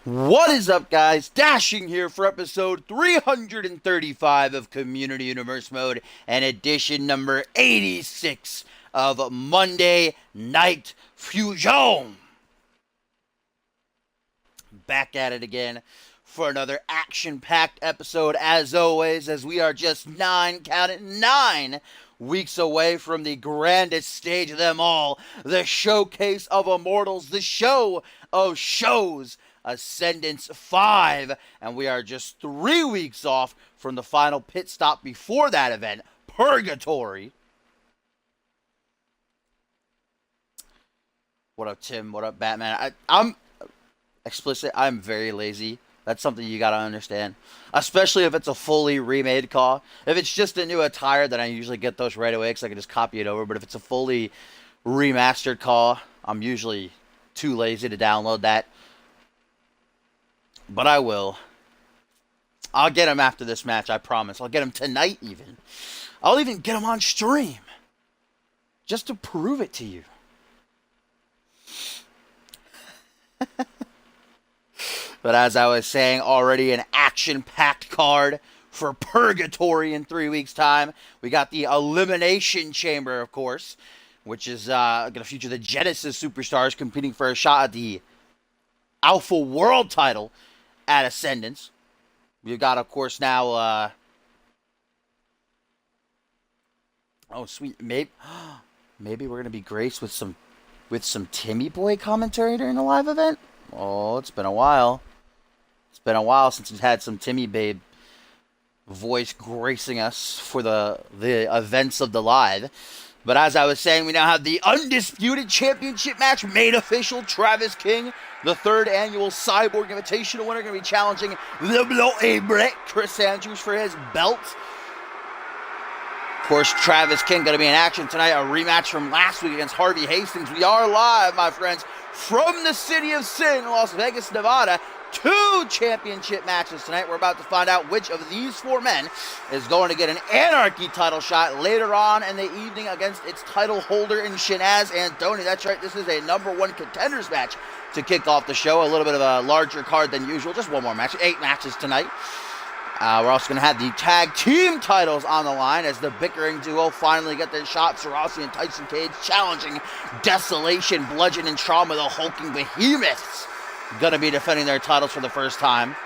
What is up, guys? Dashing here for episode 335 of Community Universe Mode and edition number 86 of Monday Night Fusion. Back at it again for another action-packed episode, as always, as we are just nine weeks away from the grandest stage of them all, the Showcase of Immortals, the show of shows, Ascendance 5, and we are just 3 weeks off from the final pit stop before that event, Purgatory. What up, Tim? What up, Batman? I'm explicit. I'm very lazy. That's something you gotta understand, especially if it's a fully remade call. If it's just a new attire, then I usually get those right away because I can just copy it over. But if it's a fully remastered call, I'm usually too lazy to download that. But I will. I'll get him after this match, I promise. I'll get him tonight even. I'll even get him on stream. Just to prove it to you. But as I was saying, already an action-packed card for Purgatory in 3 weeks' time. We got the Elimination Chamber, of course, which is going to feature the Genesis Superstars competing for a shot at the Alpha World title at Ascendance. We've got, of course, now, oh, sweet, maybe we're going to be graced with some Timmy Boy commentary during the live event. Oh, it's been a while. It's been a while since we've had some Timmy Babe voice gracing us for the events of the live. But as I was saying, we now have the Undisputed Championship match made official. Travis King, the 3rd annual Cyborg Invitational winner, going to be challenging the WWE Chris Andrews for his belt. Of course, Travis King going to be in action tonight. A rematch from last week against Harvey Hastings. We are live, my friends, from the city of Sin, Las Vegas, Nevada. 2 championship matches tonight. We're about to find out which of these 4 men is going to get an Anarchy title shot later on in the evening against its title holder in Shanaz Anthony. That's right, this is a #1 contenders match to kick off the show. A little bit of a larger card than usual. Just one more match. 8 matches tonight. We're also going to have the tag team titles on the line as the bickering duo finally get their shot. Sarasi and Tyson Cage challenging Desolation, Bludgeon, and Trauma, the hulking behemoths. Going to be defending their titles for the first time.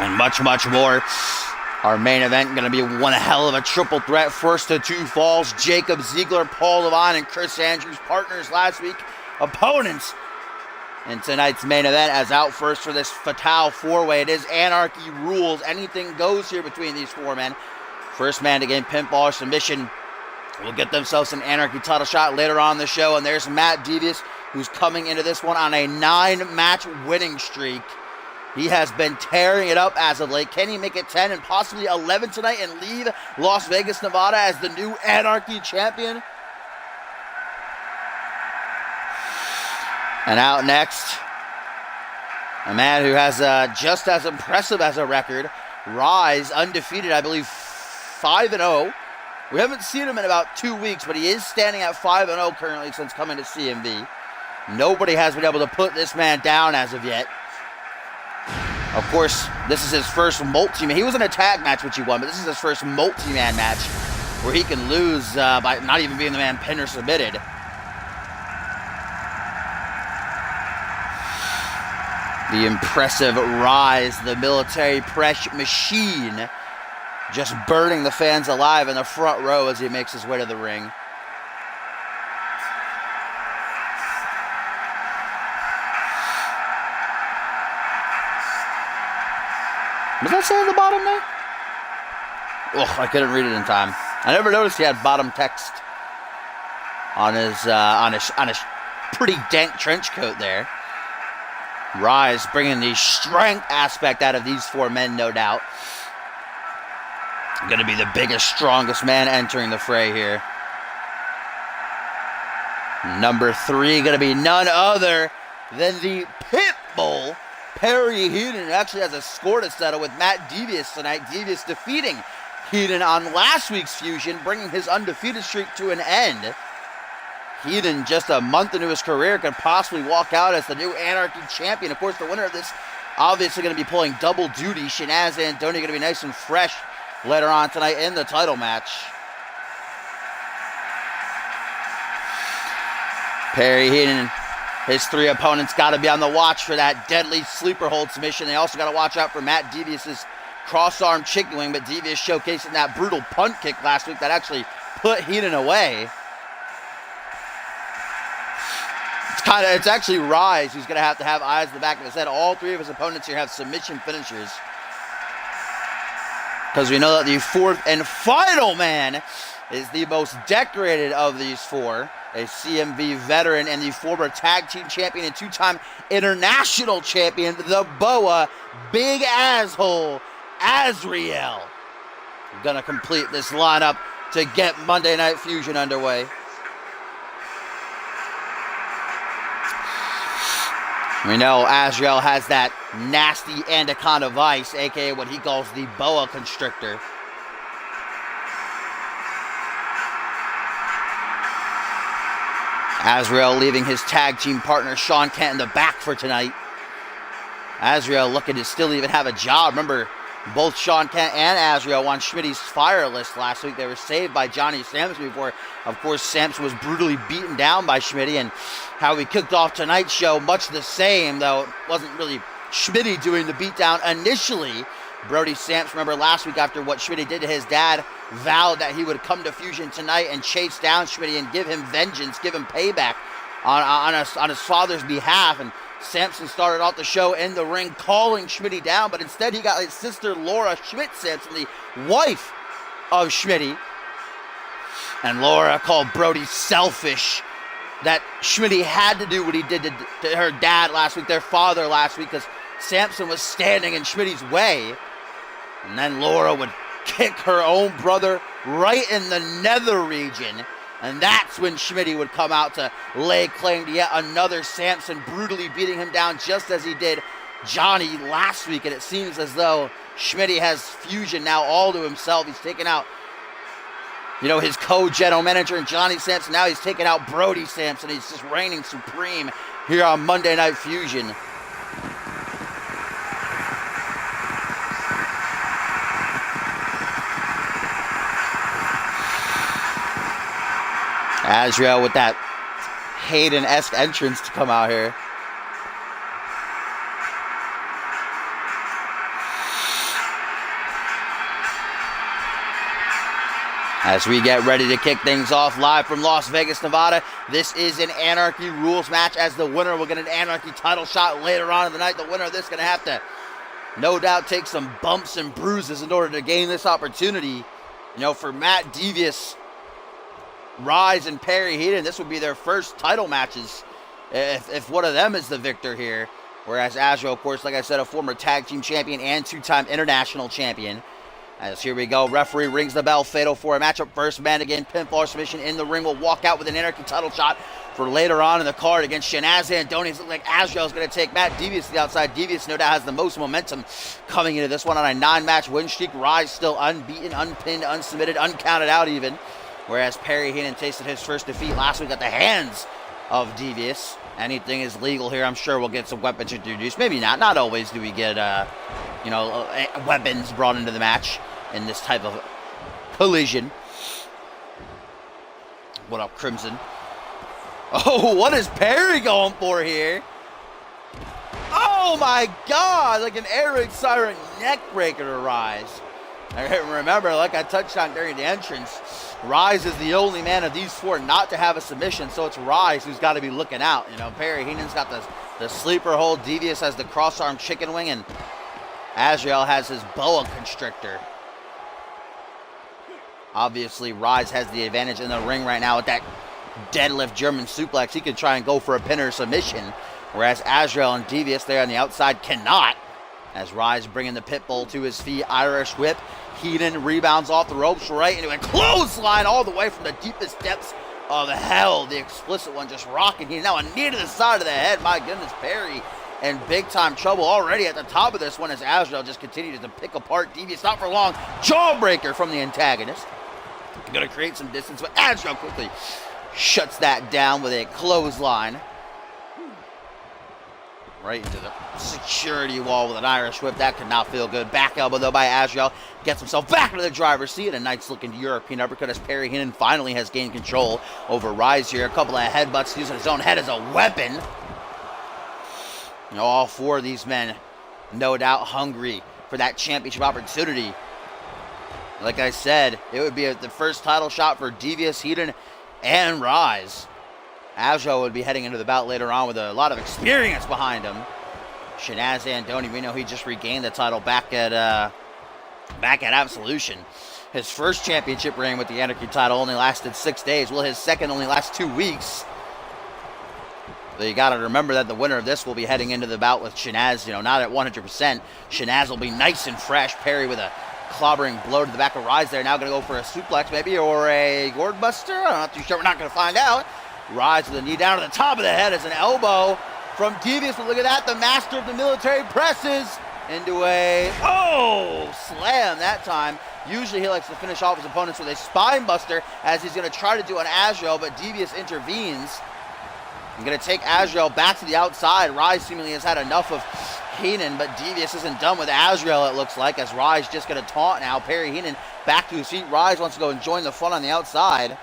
And much, much more. Our main event going to be one hell of a triple threat. First to 2 falls. Jacob Ziegler, Paul Levine, and Chris Andrews, partners last week. Opponents in tonight's main event. As out first for this Fatal 4-way. It is Anarchy rules. Anything goes here between these 4 men. First man to gain pinfall or submission will get themselves an Anarchy title shot later on in the show. And there's Matt Devious, who's coming into this one on a 9-match winning streak. He has been tearing it up as of late. Can he make it 10 and possibly 11 tonight and leave Las Vegas, Nevada as the new Anarchy champion? And out next, a man who has just as impressive as a record. Rise, undefeated, I believe 5-0. We haven't seen him in about 2 weeks, but he is standing at 5-0 currently since coming to CMV. Nobody has been able to put this man down as of yet. Of course, this is his first multi-man. He was in a tag match, which he won, but this is his first multi-man match where he can lose by not even being the man pinned or submitted. The impressive Rise, the military press machine, just burning the fans alive in the front row as he makes his way to the ring. What does that say on the bottom there? Oh, I couldn't read it in time. I never noticed he had bottom text on his pretty dank trench coat there. Rise bringing the strength aspect out of these 4 men, no doubt. Going to be the biggest, strongest man entering the fray here. Number 3 going to be none other than the Pitbull, Perry Heenan, actually has a score to settle with Matt Devious tonight. Devious defeating Heenan on last week's Fusion, bringing his undefeated streak to an end. Heenan, just a month into his career, could possibly walk out as the new Anarchy champion. Of course, the winner of this obviously going to be pulling double duty. Shenaz and Donnie going to be nice and fresh later on tonight in the title match. Perry Heenan, his 3 opponents got to be on the watch for that deadly sleeper hold submission. They also got to watch out for Matt Devious's cross-arm chicken wing, but Devious showcasing that brutal punt kick last week that actually put Heenan away. It's actually Rise who's going to have eyes in the back of his head. All 3 of his opponents here have submission finishers. Because we know that the 4th and final man is the most decorated of these 4. A CMV veteran and the former tag team champion and 2-time international champion, the Boa Big Asshole Azrael. Gonna complete this lineup to get Monday Night Fusion underway. We know Azrael has that nasty anaconda vice, aka what he calls the boa constrictor. Azrael leaving his tag team partner Sean Kent in the back for tonight. Azrael looking to still even have a job. Remember, both Sean Kent and Azrael on Schmitty's fire list last week. They were saved by Johnny Sampson before, of course, Sampson was brutally beaten down by Schmitty. And how we kicked off tonight's show, much the same, though it wasn't really Schmitty doing the beatdown initially. Brody Sampson, remember last week after what Schmitty did to his dad, vowed that he would come to Fusion tonight and chase down Schmitty and give him vengeance, give him payback on his father's behalf. And Sampson started off the show in the ring calling Schmitty down, but instead he got his sister Laura Schmidt Sampson, the wife of Schmitty. And Laura called Brody selfish, that Schmitty had to do what he did to her dad last week, their father last week, because Sampson was standing in Schmitty's way. And then Laura would kick her own brother right in the nether region. And that's when Schmitty would come out to lay claim to yet another Sampson, brutally beating him down just as he did Johnny last week. And it seems as though Schmitty has Fusion now all to himself. He's taken out, his co-general manager and Johnny Sampson. Now he's taken out Brody Sampson. He's just reigning supreme here on Monday Night Fusion. Azrael with that Hayden-esque entrance to come out here. As we get ready to kick things off live from Las Vegas, Nevada, this is an Anarchy Rules match, as the winner will get an Anarchy title shot later on in the night. The winner of this is going to have to, no doubt, take some bumps and bruises in order to gain this opportunity. For Matt Devious, Rise, and Perry Heenan, this would be their first title matches if one of them is the victor here. Whereas Azrael, of course, like I said, a former tag team champion and 2-time international champion. As here we go, referee rings the bell, fatal for a matchup. First man again, pinfall submission in the ring, will walk out with an Anarchy title shot for later on in the card against Shenaz and Donnie. It looks like Azrael's going to take Matt Devious to the outside. Devious no doubt has the most momentum coming into this one on a 9-match win streak. Rise still unbeaten, unpinned, unsubmitted, uncounted out even. Whereas Perry Heenan tasted his first defeat last week at the hands of Devious. Anything is legal here. I'm sure we'll get some weapons introduced. Maybe not. Not always do we get, weapons brought into the match in this type of collision. What up, Crimson? Oh, what is Perry going for here? Oh my God! Like an air raid siren neck breaker to Rise. Remember, like I touched on during the entrance, Rise is the only man of these 4 not to have a submission, so it's Rise who's got to be looking out. Perry Heenan's got the sleeper hold, Devious has the cross-arm chicken wing, and Azrael has his boa constrictor. Obviously, Rise has the advantage in the ring right now with that deadlift German suplex. He could try and go for a pin or submission, whereas Azrael and Devious there on the outside cannot. As Rise bringing the pit bull to his feet, Irish whip. Heenan rebounds off the ropes right into a clothesline all the way from the deepest depths of hell. The explicit one just rocking Heenan. Now a knee to the side of the head. My goodness, Perry in big time trouble already at the top of this one as Azrael just continues to pick apart Devious. Not for long. Jawbreaker from the antagonist. Going to create some distance, but Azrael quickly Shuts that down with a clothesline. Right into the security wall with an Irish whip. That could not feel good. Back elbow, though, by Azrael. Gets himself back into the driver's seat. A nice-looking European uppercut as Perry Heenan finally has gained control over Rise here. A couple of headbutts using his own head as a weapon. You know, all four of these men, no doubt, hungry for that championship opportunity. Like I said, it would be the first title shot for Devious, Heenan, and Rise. Azrael would be heading into the bout later on with a lot of experience behind him. Shanaz Andoni, we know he just regained the title back at Absolution. His first championship reign with the Anarchy title only lasted 6 days. Well, his second only lasts 2 weeks. But you got to remember that the winner of this will be heading into the bout with Shanaz, not at 100%. Shanaz will be nice and fresh. Perry with a clobbering blow to the back of Rise there. Now going to go for a suplex maybe, or a gourd buster. I'm not too sure. We're not going to find out. Rise with a knee down to the top of the head as an elbow from Devious. But look at that. The master of the military presses into a, slam that time. Usually he likes to finish off his opponents with a spine buster as he's going to try to do an Azrael, but Devious intervenes. I'm going to take Azrael back to the outside. Rise seemingly has had enough of Heenan, but Devious isn't done with Azrael, it looks like, as Rise just going to taunt now. Perry Heenan back to his feet. Rise wants to go and join the fun on the outside.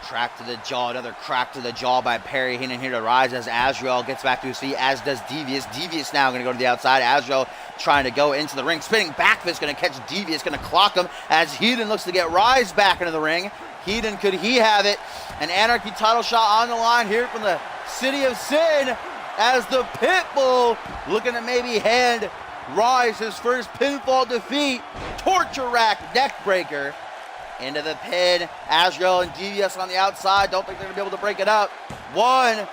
Crack to the jaw, another crack to the jaw by Perry Heenan here to Rise as Azrael gets back to his feet, as does Devious. Devious now going to go to the outside. Azrael trying to go into the ring. Spinning back fist going to catch Devious, going to clock him as Heenan looks to get Rise back into the ring. Heenan, could he have it? An Anarchy title shot on the line here from the City of Sin as the Pitbull looking to maybe hand Rise his first pinfall defeat. Torture rack neck breaker. Into the pin. Azrael and Devious on the outside. Don't think they're going to be able to break it up. 1,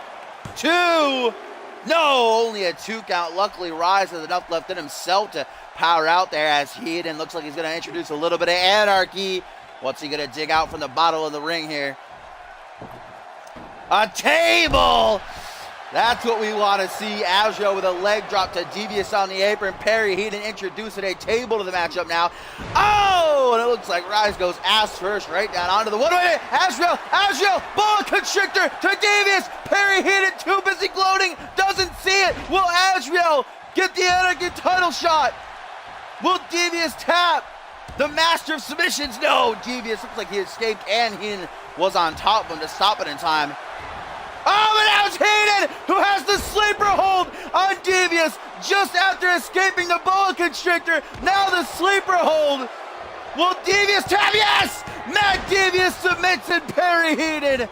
2. No, only a 2 count. Luckily, Rise has enough left in himself to power out there as Heenan looks like he's going to introduce a little bit of anarchy. What's he going to dig out from the bottom of the ring here? A table! That's what we want to see. Azrael with a leg drop to Devious on the apron. Perry Heenan introducing a table to the matchup now. Oh, and it looks like Rise goes ass first right down onto the one. Wait, Azrael, ball constrictor to Devious. Perry Heenan too busy gloating, doesn't see it. Will Azrael get the Anarchy title shot? Will Devious tap the master of submissions? No, Devious looks like he escaped and Heenan was on top of him to stop it in time. Oh, but now it's Heenan who has the sleeper hold on Devious just after escaping the boa constrictor. Now the sleeper hold. Will Devious tap? Yes! Matt Devious submits and Perry Heenan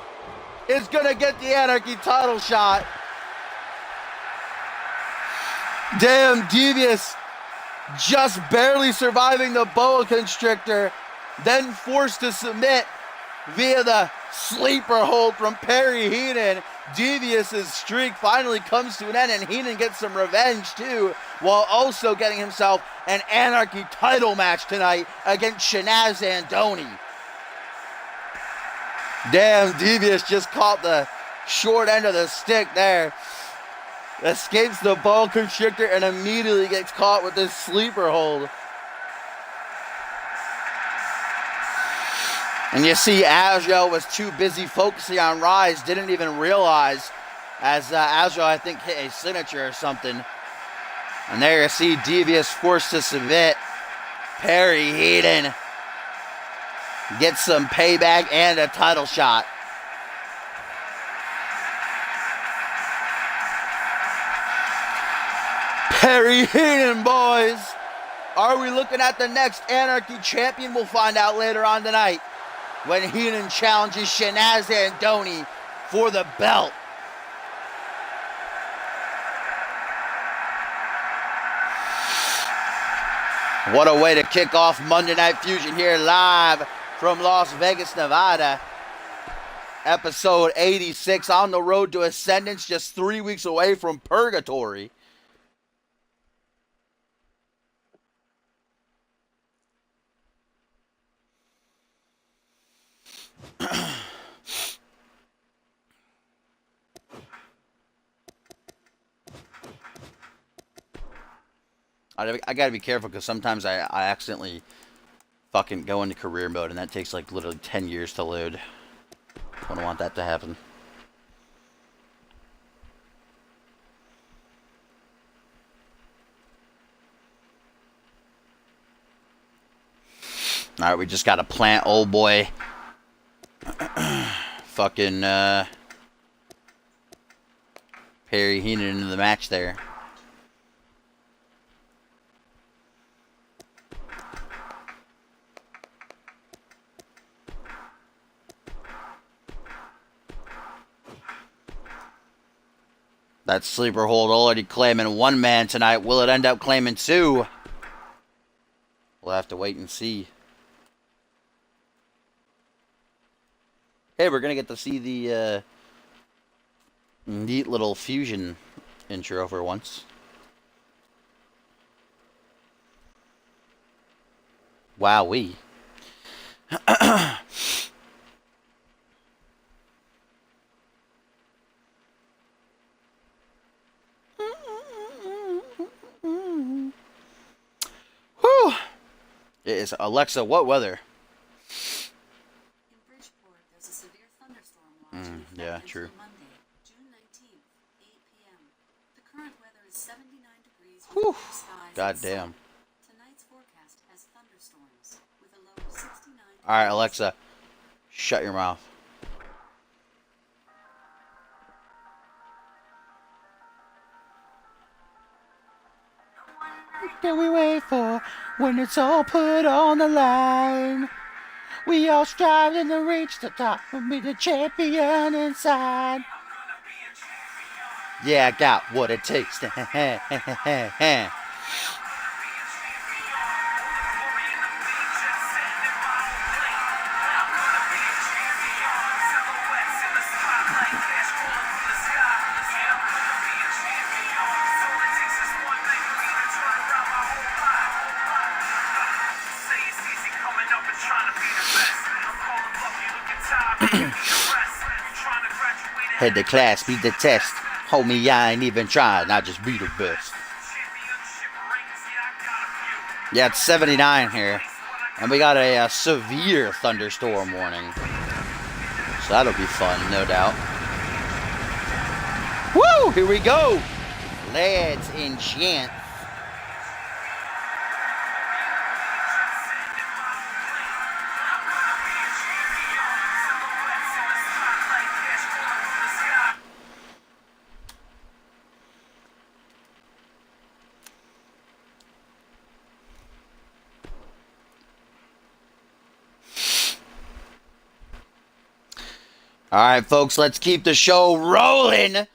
is going to get the Anarchy title shot. Damn, Devious just barely surviving the boa constrictor, then forced to submit via the sleeper hold from Perry Heenan. Devious's streak finally comes to an end, and Heenan gets some revenge too, while also getting himself an Anarchy title match tonight against Shanaz Andoni. Damn, Devious just caught the short end of the stick there. Escapes the boa constrictor and immediately gets caught with this sleeper hold. And you see Azrael was too busy focusing on Rise, didn't even realize as Azrael, I think, hit a signature or something. And there you see Devious forced to submit. Perry Heenan gets some payback and a title shot. Perry Heenan, boys. Are we looking at the next Anarchy champion? We'll find out later on tonight when Heenan challenges Shanaz Andoni for the belt. What a way to kick off Monday Night Fusion here live from Las Vegas, Nevada. Episode 86, on the road to Ascendance, just 3 weeks away from Purgatory. I gotta be careful because sometimes I accidentally fucking go into career mode and that takes like literally 10 years to load. I don't want that to happen. Alright, we just gotta plant old boy. Fucking, Perry Heenan into the match there. That sleeper hold already claiming one man tonight. Will it end up claiming two? We'll have to wait and see. Hey, we're gonna get to see the neat little Fusion intro for once. Wowee. Whew. It is Alexa, what weather? Yeah, true. Monday, June 19th, 8 p.m. The current weather is 79 degrees with Whew. clear skies. God and sun. damn. Tonight's forecast has thunderstorms with a low of 69 degrees. Alright, Alexa, shut your mouth. What do we wait for when it's all put on the line? We all striving to reach the top and be the champion inside. Yeah, I got what it takes to Head to class, beat the test. Homie, I ain't even tried, I just be the best. Yeah, it's 79 here. And we got a severe thunderstorm warning. So that'll be fun, no doubt. Woo! Here we go! Let's enchant. All right, folks, let's keep the show rolling.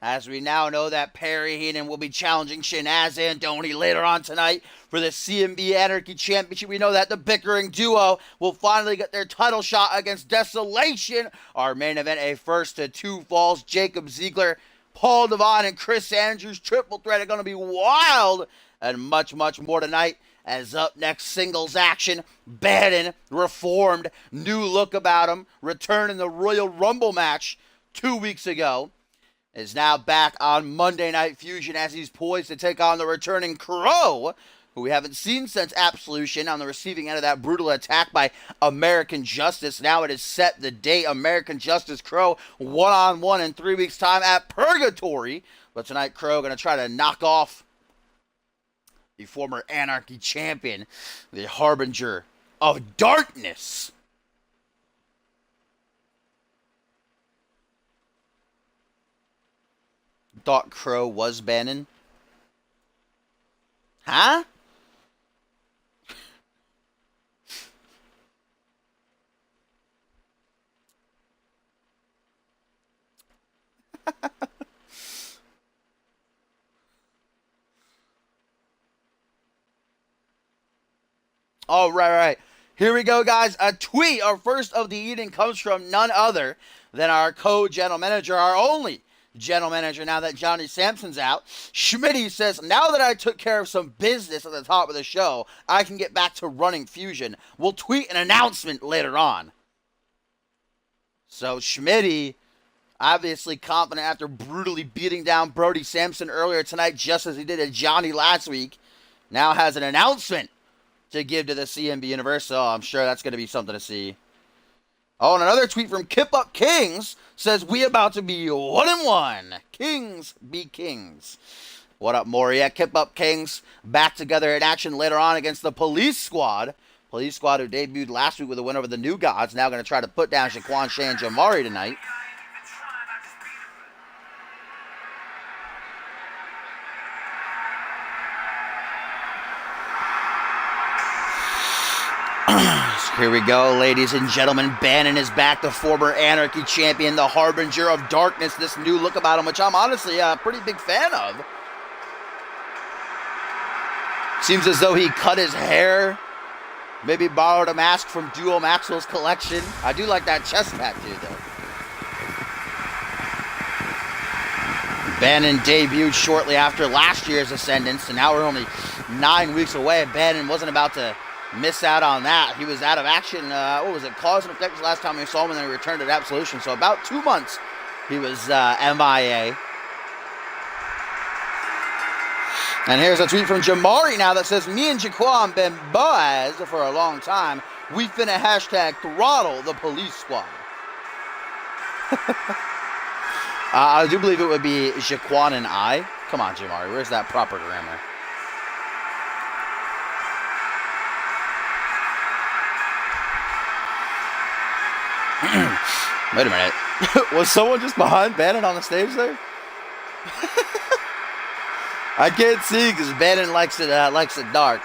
As we now know that Perry Heenan will be challenging Shinaz Andoni later on tonight for the CMV Anarchy Championship. We know that the bickering duo will finally get their title shot against Desolation. Our main event, a first to two falls. Jacob Ziegler, Paul Devon, and Chris Andrews. Triple threat are going to be wild. And much, much more tonight. As up next, singles action, Bannon, reformed, new look about him, returned in the Royal Rumble match 2 weeks ago, is now back on Monday Night Fusion as he's poised to take on the returning Crow, who we haven't seen since Absolution, on the receiving end of that brutal attack by American Justice. Now it is set the date, American Justice Crow, one-on-one in 3 weeks' time at Purgatory. But tonight, Crow going to try to knock off the former Anarchy champion, the Harbinger of Darkness. Thought Crow was Bannon? Huh? All right. Here we go, guys. A tweet, our first of the evening, comes from none other than our co-general manager, our only general manager now that Johnny Sampson's out. Schmitty says, now that I took care of some business at the top of the show, I can get back to running Fusion. We'll tweet an announcement later on. So Schmitty, obviously confident after brutally beating down Brody Sampson earlier tonight, just as he did at Johnny last week. now has an announcement to give to the CMV universe, so I'm sure that's going to be something to see. Oh, and another tweet from Kip Up Kings says, we about to be 1-1. Kings be kings. What up, Maury? Yeah, Kip Up Kings back together in action later on against the Police Squad. Police Squad, who debuted last week with a win over the New Gods, now going to try to put down Shaquan Shea and Jamari tonight. Here we go, ladies and gentlemen. Bannon is back, the former Anarchy champion, the harbinger of darkness. This new look about him, which I'm honestly a pretty big fan of. Seems as though he cut his hair, maybe borrowed a mask from Duo Maxwell's collection. I do like that chest tattoo, though. Bannon debuted shortly after last year's Ascendance, and now we're only 9 weeks away. Bannon wasn't about to miss out on that. He was out of action, what was it, cause and effect last time we saw him, and then he returned at Absolution. So about 2 months he was MIA. And here's a tweet from Jamari now that says, me and Jaquan been buzzed for a long time. We finna hashtag throttle the Police Squad. I do believe it would be Jaquan and I. Come on, Jamari, where's that proper grammar? Wait a minute. Was someone just behind Bannon on the stage there? I can't see because Bannon likes it dark.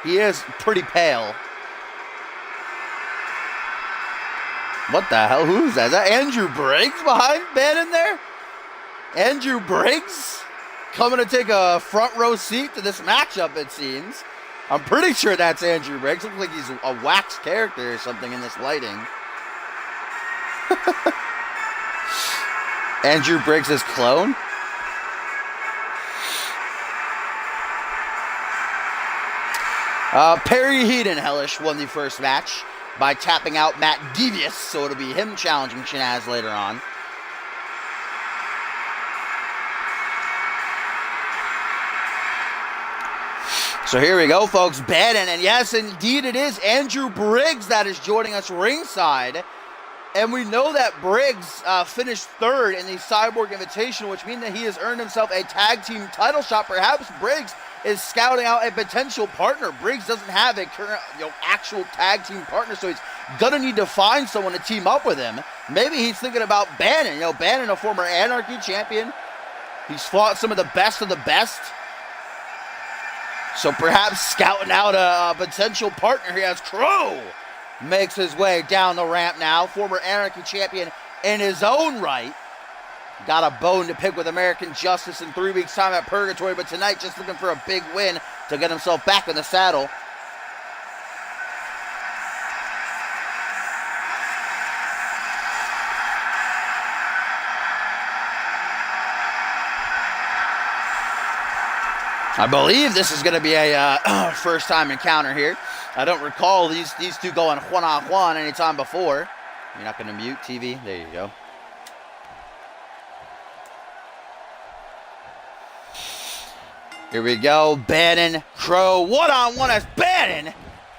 He is pretty pale. What the hell? Who's that? Is that Andrew Briggs behind Bannon there? Andrew Briggs coming to take a front row seat to this matchup, it seems. I'm pretty sure that's Andrew Briggs. Looks like he's a wax character or something in this lighting. Andrew Briggs' clone? Perry Heaton Hellish won the first match by tapping out Matt Devious, so it'll be him challenging Shanaz later on. So here we go, folks. Bannon, and yes, indeed it is Andrew Briggs that is joining us ringside. And we know that Briggs finished third in the Cyborg Invitational, which means that he has earned himself a tag team title shot. Perhaps Briggs is scouting out a potential partner. Briggs doesn't have a current, actual tag team partner, so he's gonna need to find someone to team up with him. Maybe he's thinking about Bannon. Bannon, a former Anarchy champion. He's fought some of the best of the best. So perhaps scouting out a potential partner here as Crow makes his way down the ramp now. Former Anarchy champion in his own right. Got a bone to pick with American Justice in 3 weeks' time at Purgatory, but tonight just looking for a big win to get himself back in the saddle. I believe this is going to be a first-time encounter here. I don't recall these two going one-on-one anytime before. You're not going to mute TV? There you go. Here we go. Bannon, Crow, one-on-one as Bannon.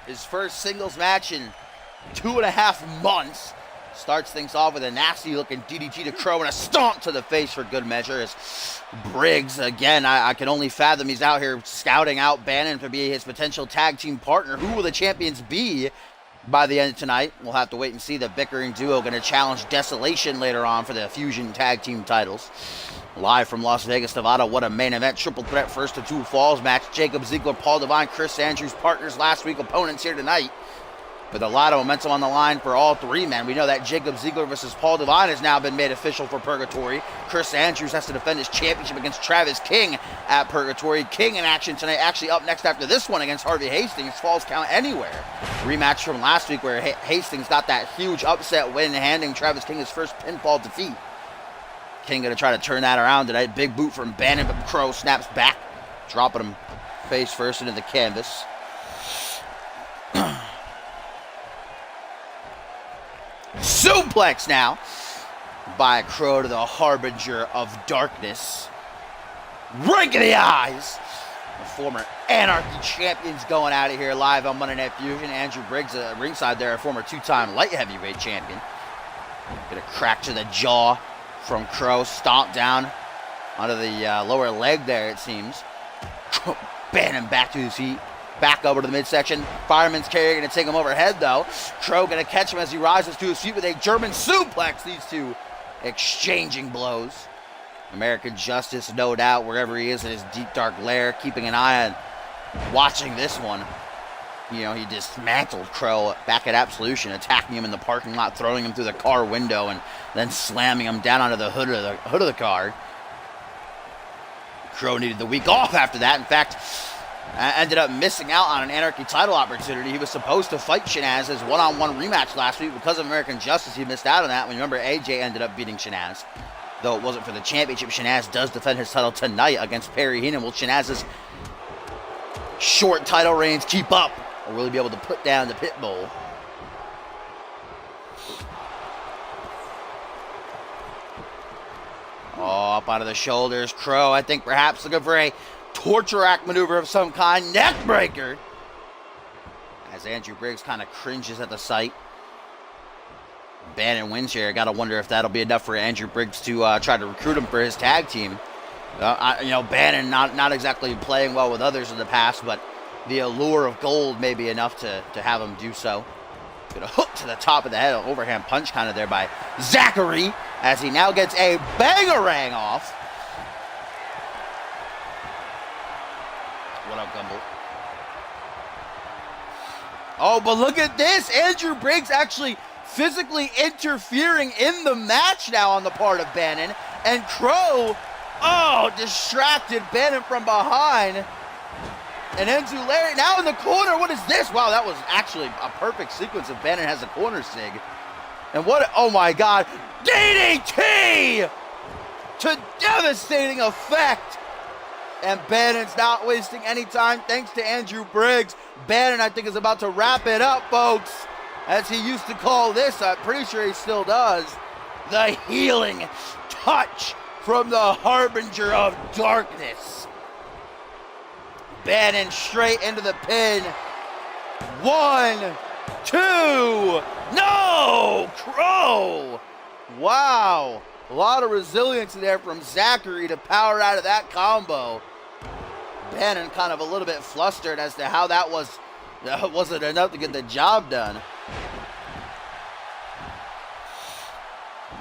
His first singles match in 2.5 months. Starts things off with a nasty-looking DDT to Crow and a stomp to the face for good measure. As Briggs, again, I can only fathom he's out here scouting out Bannon to be his potential tag team partner. Who will the champions be by the end of tonight? We'll have to wait and see. The bickering duo going to challenge Desolation later on for the Fusion tag team titles. Live from Las Vegas, Nevada. What a main event. Triple threat first to 2 falls match. Jacob Ziegler, Paul Devine, Chris Andrews, partners last week. Opponents here tonight. With a lot of momentum on the line for all three men. We know that Jacob Ziegler versus Paul Devine has now been made official for Purgatory. Chris Andrews has to defend his championship against Travis King at Purgatory. King in action tonight, actually up next after this one against Harvey Hastings. Falls count anywhere. Rematch from last week where Hastings got that huge upset win, handing Travis King his first pinfall defeat. King going to try to turn that around tonight. Big boot from Bannon, but Crow snaps back, dropping him face first into the canvas. Suplex now by Crow to the harbinger of darkness. Right in the eyes. The former Anarchy champions going out of here live on Monday Night Fusion. Andrew Briggs ringside there, a former 2-time light heavyweight champion. Get a crack to the jaw from Crow. Stomp down onto the lower leg there, it seems. Bannon back to his feet. Back over to the midsection. Fireman's carry going to take him overhead, though. Crow going to catch him as he rises to his feet with a German suplex. These two exchanging blows. American Justice, no doubt, wherever he is in his deep, dark lair, keeping an eye on watching this one. You know, he dismantled Crow back at Absolution, attacking him in the parking lot, throwing him through the car window, and then slamming him down onto the hood of the car. Crow needed the week off after that. In fact, ended up missing out on an Anarchy title opportunity. He was supposed to fight Shanaz as one-on-one rematch last week. Because of American Justice, he missed out on that. When you remember, AJ ended up beating Shanaz. Though it wasn't for the championship, Shanaz does defend his title tonight against Perry Heenan. Will Shanaz's short title reigns keep up? Or will he be able to put down the Pitbull? Oh, up out of the shoulders. Crow, I think perhaps looking for a torture rack maneuver of some kind. Neck breaker. As Andrew Briggs kind of cringes at the sight. Bannon wins here. Got to wonder if that'll be enough for Andrew Briggs to try to recruit him for his tag team. Bannon not exactly playing well with others in the past, but the allure of gold may be enough to have him do so. Get a hook to the top of the head, an overhand punch kind of there by Zachary, as he now gets a bangerang off. What up, Gumble? Oh, but look at this. Andrew Briggs actually physically interfering in the match now on the part of Bannon. And Crow, distracted Bannon from behind. And Enzo Larry now in the corner. What is this? Wow, that was actually a perfect sequence of Bannon has a corner sig. And oh my God, DDT to devastating effect. And Bannon's not wasting any time thanks to Andrew Briggs. Bannon, I think, is about to wrap it up, folks. As he used to call this, I'm pretty sure he still does, the healing touch from the Harbinger of Darkness. Bannon straight into the pin. 1, 2, no! Crow! Wow. A lot of resilience there from Zachary to power out of that combo. Bannon kind of a little bit flustered as to how that wasn't enough to get the job done.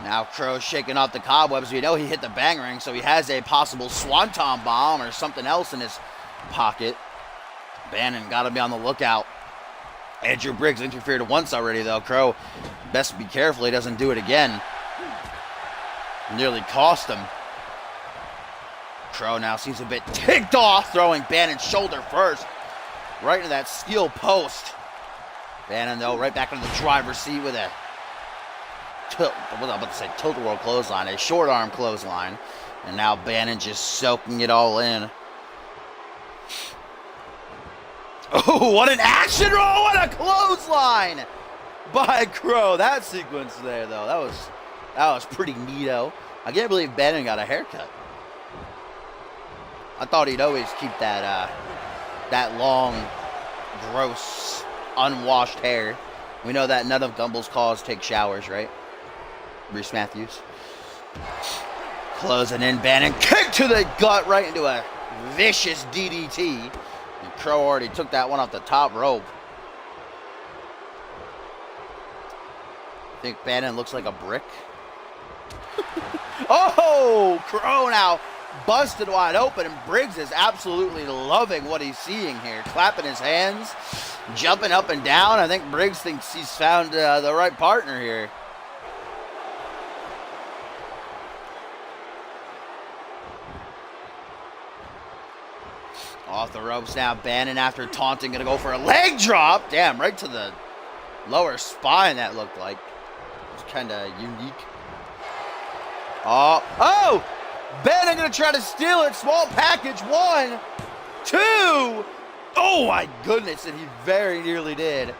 Now Crow shaking off the cobwebs. We know he hit the bang ring, so he has a possible swanton bomb or something else in his pocket. Bannon got to be on the lookout. Andrew Briggs interfered once already, though. Crow best be careful he doesn't do it again. Nearly cost him. Crow now seems a bit ticked off, throwing Bannon's shoulder first, right into that steel post. Bannon, though, right back into the driver's seat with a tilt-a-whirl clothesline, a short arm clothesline. And now Bannon just soaking it all in. Oh, what an action roll! What a clothesline by Crow. That sequence there, though, that was pretty neato. I can't believe Bannon got a haircut. I thought he'd always keep that long, gross, unwashed hair. We know that none of Gumble's calls take showers, right? Reese Matthews. Closing in, Bannon. Kick to the gut right into a vicious DDT. And Crow already took that one off the top rope. I think Bannon looks like a brick. Oh, Crow now busted wide open, and Briggs is absolutely loving what he's seeing here. Clapping his hands, jumping up and down. I think Briggs thinks he's found the right partner here. Off the ropes now, Bannon after taunting, gonna go for a leg drop. Damn, right to the lower spine that looked like. It was kind of unique. Oh! Bannon gonna try to steal it. Small package. 1, 2. Oh my goodness, and he very nearly did.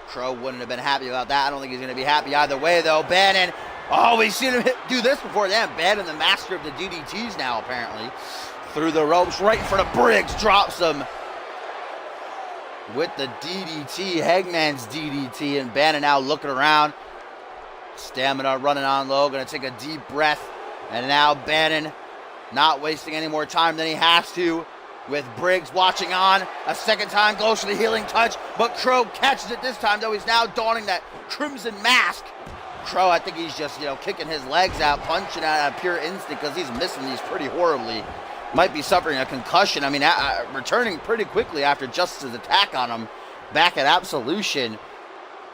Crow wouldn't have been happy about that. I don't think he's gonna be happy either way, though. Bannon. Oh, we've seen him do this before. Damn, Bannon, the master of the DDTs now, apparently. through the ropes, right in front of Briggs, drops him with the DDT, Hangman's DDT, and Bannon now looking around. Stamina running on low, gonna take a deep breath, and now Bannon not wasting any more time than he has to, with Briggs watching on. A second time goes for the healing touch, but Crow catches it this time, though he's now donning that crimson mask. Crow, I think he's just, kicking his legs out, punching out of pure instinct because he's missing these pretty horribly. Might be suffering a concussion. I mean, returning pretty quickly after Justice's attack on him back at Absolution.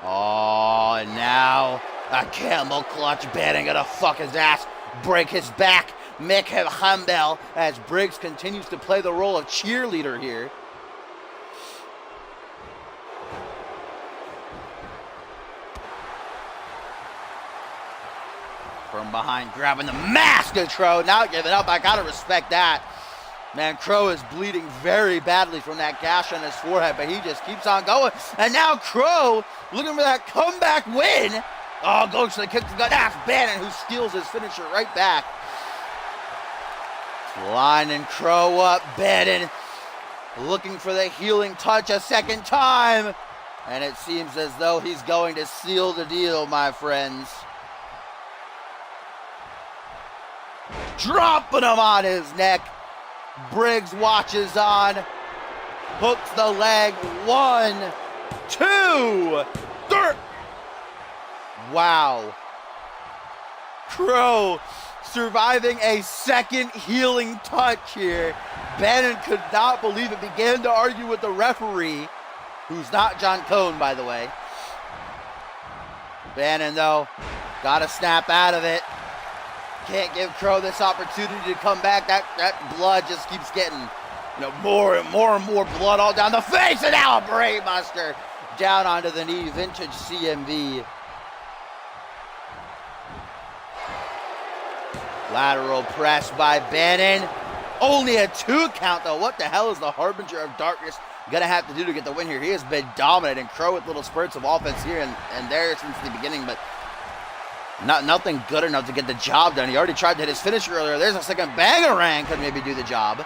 Oh, and now a camel clutch. Bannon gonna fuck his ass, break his back, make him humble as Briggs continues to play the role of cheerleader here. From behind, grabbing the mask of Crow, not giving up. I gotta respect that. Man, Crow is bleeding very badly from that gash on his forehead, but he just keeps on going. And now Crow looking for that comeback win. Oh, goes to the kick to the gut. That's Bannon who steals his finisher right back. Lining Crow up. Bannon looking for the healing touch a second time. And it seems as though he's going to seal the deal, my friends. Dropping him on his neck. Briggs watches on. Hooks the leg. 1, 2, 3. Wow. Crow surviving a second healing touch here. Bannon could not believe it. Began to argue with the referee, who's not John Cone, by the way. Bannon, though, got to snap out of it. Can't give Crow this opportunity to come back. That blood just keeps getting, more and more blood all down the face. And now a brainbuster down onto the knee. Vintage CMV. Lateral press by Bannon. Only a 2 count, though. What the hell is the Harbinger of Darkness gonna have to do to get the win here? He has been dominating. Crow with little spurts of offense here and there since the beginning, but nothing good enough to get the job done. He already tried to hit his finisher earlier. There's a second bangarang, could maybe do the job.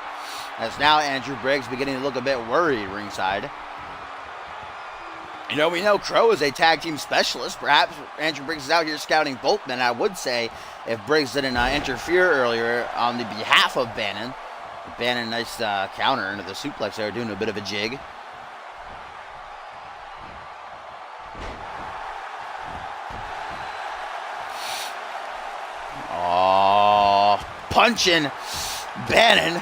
As now Andrew Briggs beginning to look a bit worried ringside. We know Crow is a tag team specialist. Perhaps Andrew Briggs is out here scouting both men. I would say if Briggs didn't interfere earlier on the behalf of Bannon. Bannon, nice counter into the suplex there, doing a bit of a jig. Oh, punching Bannon,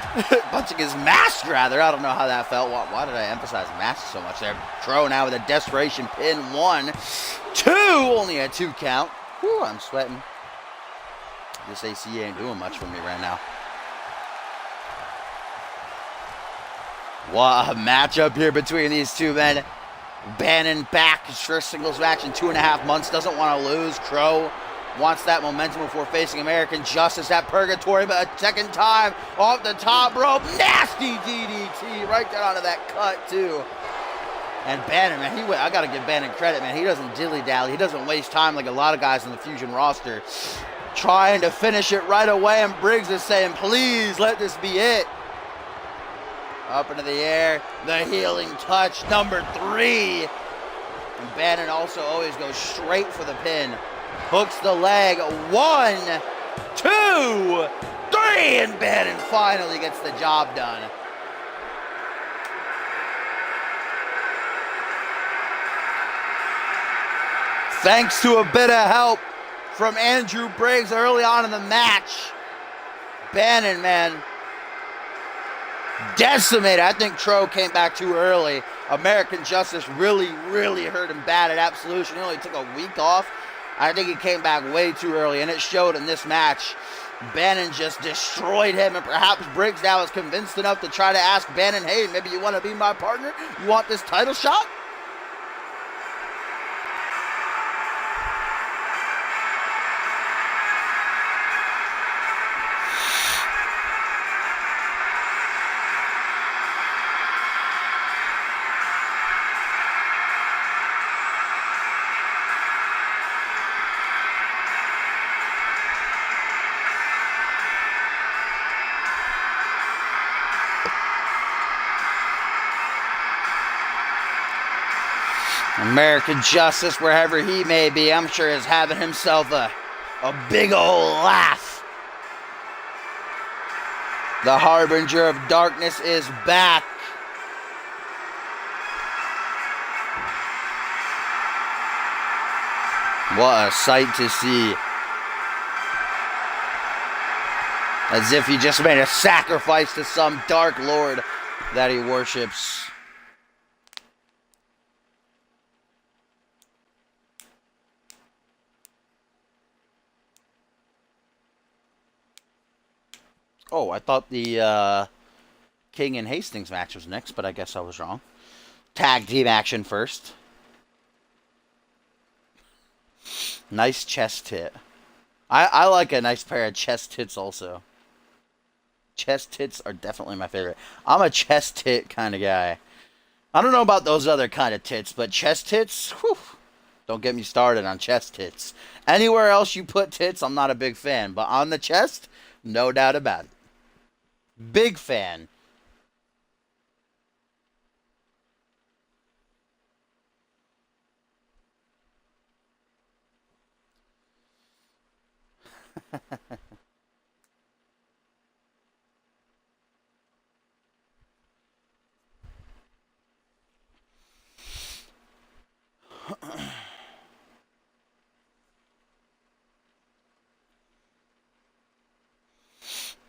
punching his mask rather. I don't know how that felt. Why did I emphasize mask so much there? Crow now with a desperation pin. 1, 2, only a 2 count. Whew, I'm sweating. This AC ain't doing much for me right now. What a matchup here between these two men. Bannon back, his first singles match in 2.5 months. Doesn't want to lose. Crow wants that momentum before facing American Justice at Purgatory, but a second time off the top rope. Nasty DDT right down onto that cut, too. And Bannon, man, I got to give Bannon credit, man. He doesn't dilly-dally. He doesn't waste time like a lot of guys in the Fusion roster. Trying to finish it right away, and Briggs is saying, please let this be it. Up into the air, the healing touch, number 3. And Bannon also always goes straight for the pin. Hooks the leg. 1, 2, 3, and Bannon finally gets the job done. Thanks to a bit of help from Andrew Briggs early on in the match. Bannon, man, decimated. I think Crow came back too early. American Justice really hurt him bad at Absolution. He only took a week off. I think he came back way too early, and it showed in this match. Bannon just destroyed him, and perhaps Briggs now is convinced enough to try to ask Bannon, hey, maybe you want to be my partner? You want this title shot? American Justice, wherever he may be, I'm sure is having himself a big old laugh. The Harbinger of Darkness is back. What a sight to see. As if he just made a sacrifice to some dark lord that he worships. Oh, I thought the King and Hastings match was next, but I guess I was wrong. Tag team action first. Nice chest tit. I like a nice pair of chest tits also. Chest tits are definitely my favorite. I'm a chest tit kind of guy. I don't know about those other kind of tits, but chest tits, whew, don't get me started on chest tits. Anywhere else you put tits, I'm not a big fan. But on the chest, no doubt about it. Big fan.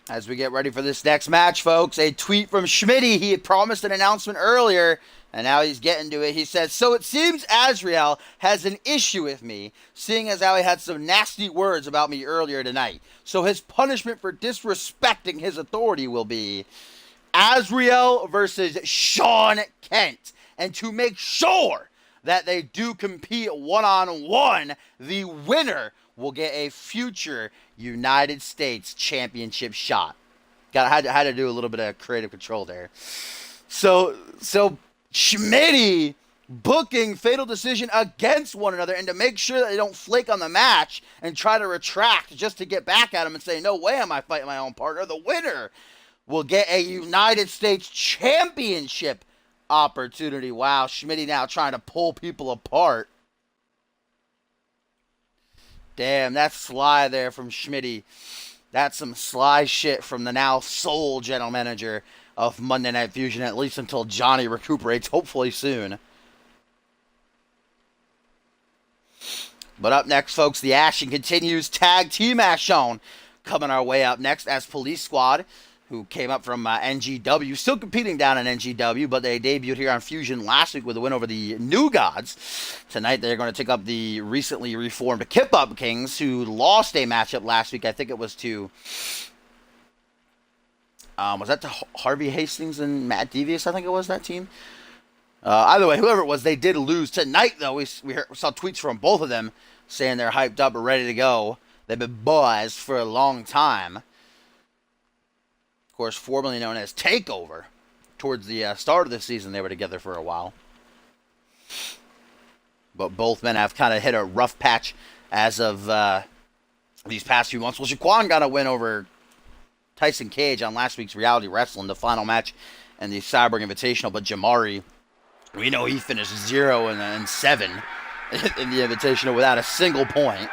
As we get ready for this next match, folks, a tweet from Schmitty. He had promised an announcement earlier, and now he's getting to it. He says, "So it seems Azrael has an issue with me, seeing as how he had some nasty words about me earlier tonight. So his punishment for disrespecting his authority will be Azrael versus Sean Kent. And to make sure that they do compete one-on-one, the winner will get a future United States Championship shot." Had to do a little bit of creative control there. So Schmitty booking Fatal Decision against one another, and to make sure that they don't flake on the match and try to retract just to get back at him and say, "No way am I fighting my own partner." The winner will get a United States Championship opportunity. Wow, Schmitty now trying to pull people apart. Damn, that's sly there from Schmitty. That's some sly shit from the now sole general manager of Monday Night Fusion, at least until Johnny recuperates, hopefully soon. But up next, folks, the action continues. Tag team action coming our way up next as Police Squad, who came up from NGW, still competing down in NGW, but they debuted here on Fusion last week with a win over the New Gods. Tonight they're going to take up the recently reformed Kip Up Kings, who lost a matchup last week. I think it was to, was that to Harvey Hastings and Matt Devious? I think it was that team. Either way, whoever it was, they did lose. Tonight, though, we saw tweets from both of them saying they're hyped up and ready to go. They've been boys for a long time. Of course, formerly known as TakeOver. Towards the start of the season, they were together for a while. But both men have kind of hit a rough patch as of these past few months. Well, Shaquan got a win over Tyson Cage on last week's Reality Wrestling, the final match in the Cyborg Invitational. But Jamari, we know he finished 0-7 in the Invitational without a single point.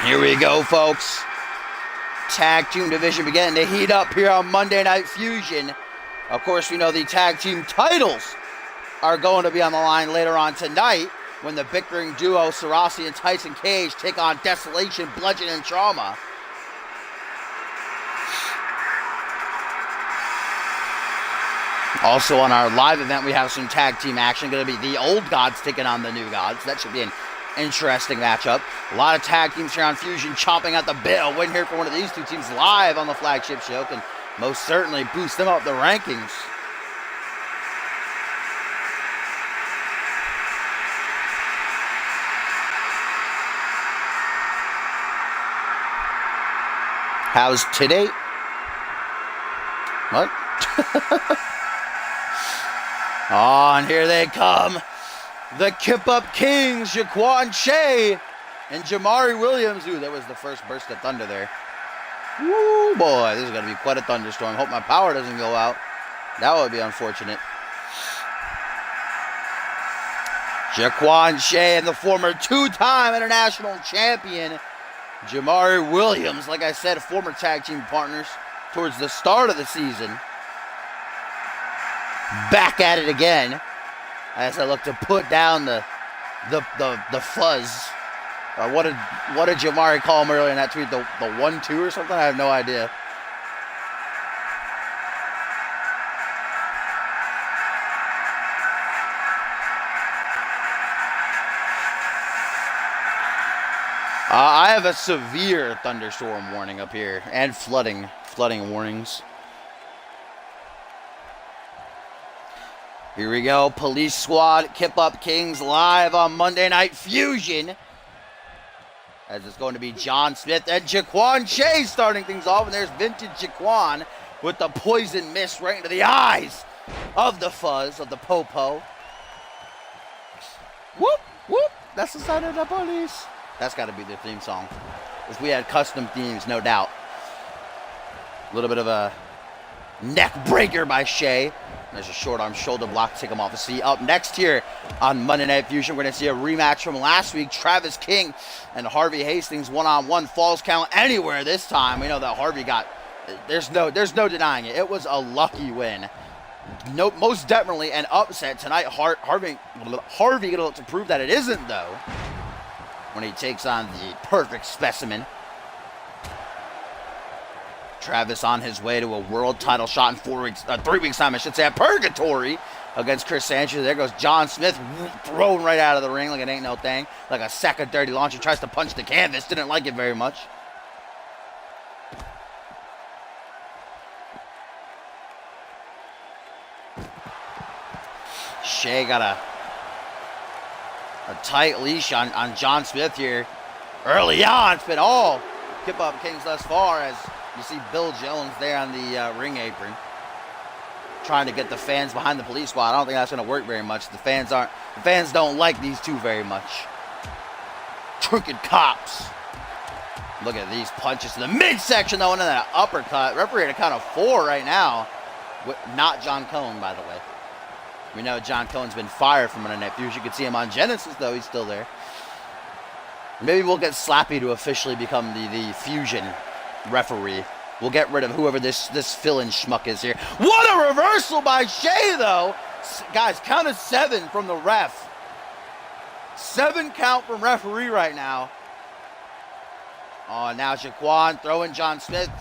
Here we go, folks. Tag team division beginning to heat up here on Monday Night Fusion. Of course, we know the tag team titles are going to be on the line later on tonight when the bickering duo Sarasi and Tyson Cage take on Desolation, Bludgeon, and Trauma. Also on our live event, we have some tag team action. Going to be the Old Gods taking on the New Gods. That should be an interesting matchup. A lot of tag teams here on Fusion chomping at the bit. A win here for one of these two teams live on the flagship show can most certainly boost them up the rankings. How's today? What? Oh, and here they come. The Kip Up Kings, Jaquan Shea and Jamari Williams. Ooh, that was the first burst of thunder there. Woo, boy, this is going to be quite a thunderstorm. Hope my power doesn't go out. That would be unfortunate. Jaquan Shea and the former two-time international champion, Jamari Williams. Like I said, former tag team partners towards the start of the season. Back at it again as I look to put down the fuzz. What did Jamari call him earlier in that tweet? The 1-2 or something? I have no idea. I have a severe thunderstorm warning up here and flooding warnings. Here we go. Police Squad, Kip Up Kings live on Monday Night Fusion. As it's going to be John Smith and Jaquan Shea starting things off. And there's vintage Jaquan with the poison mist right into the eyes of the fuzz, of the popo. Whoop, whoop. That's the sound of the police. That's got to be the theme song. If we had custom themes, no doubt. A little bit of a neck breaker by Shea. There's a short arm shoulder block to take him off the seat. Up next here on Monday Night Fusion, we're going to see a rematch from last week. Travis King and Harvey Hastings one-on-one. Falls count anywhere this time. We know that Harvey got, there's no denying it. It was a lucky win. No, most definitely an upset tonight. Harvey going to look to prove that it isn't, though, when he takes on the perfect specimen. Travis on his way to a world title shot in 3 weeks time, I should say, at Purgatory against Chris Sanchez. There goes John Smith, thrown right out of the ring like it ain't no thing. Like a sack of dirty laundry. Tries to punch the canvas. Didn't like it very much. Shea got a tight leash on John Smith here. Early on, it's been all Kip Up Kings thus far, as you see Bill Jones there on the ring apron, trying to get the fans behind the police squad. I don't think that's going to work very much. The fans don't like these two very much. Crooked cops. Look at these punches to the midsection, though, and then that uppercut. Referee at a count of 4 right now. Not John Cohen, by the way. We know John Cohen's been fired from Monday Night Fusion. You can see him on Genesis, though. He's still there. Maybe we'll get Slappy to officially become the Fusion referee. We'll get rid of whoever this fill-in schmuck is here. What a reversal by Shea, though. Guys, count of 7 from the ref. 7 count from referee right now. Oh, now Jaquan throwing John Smith.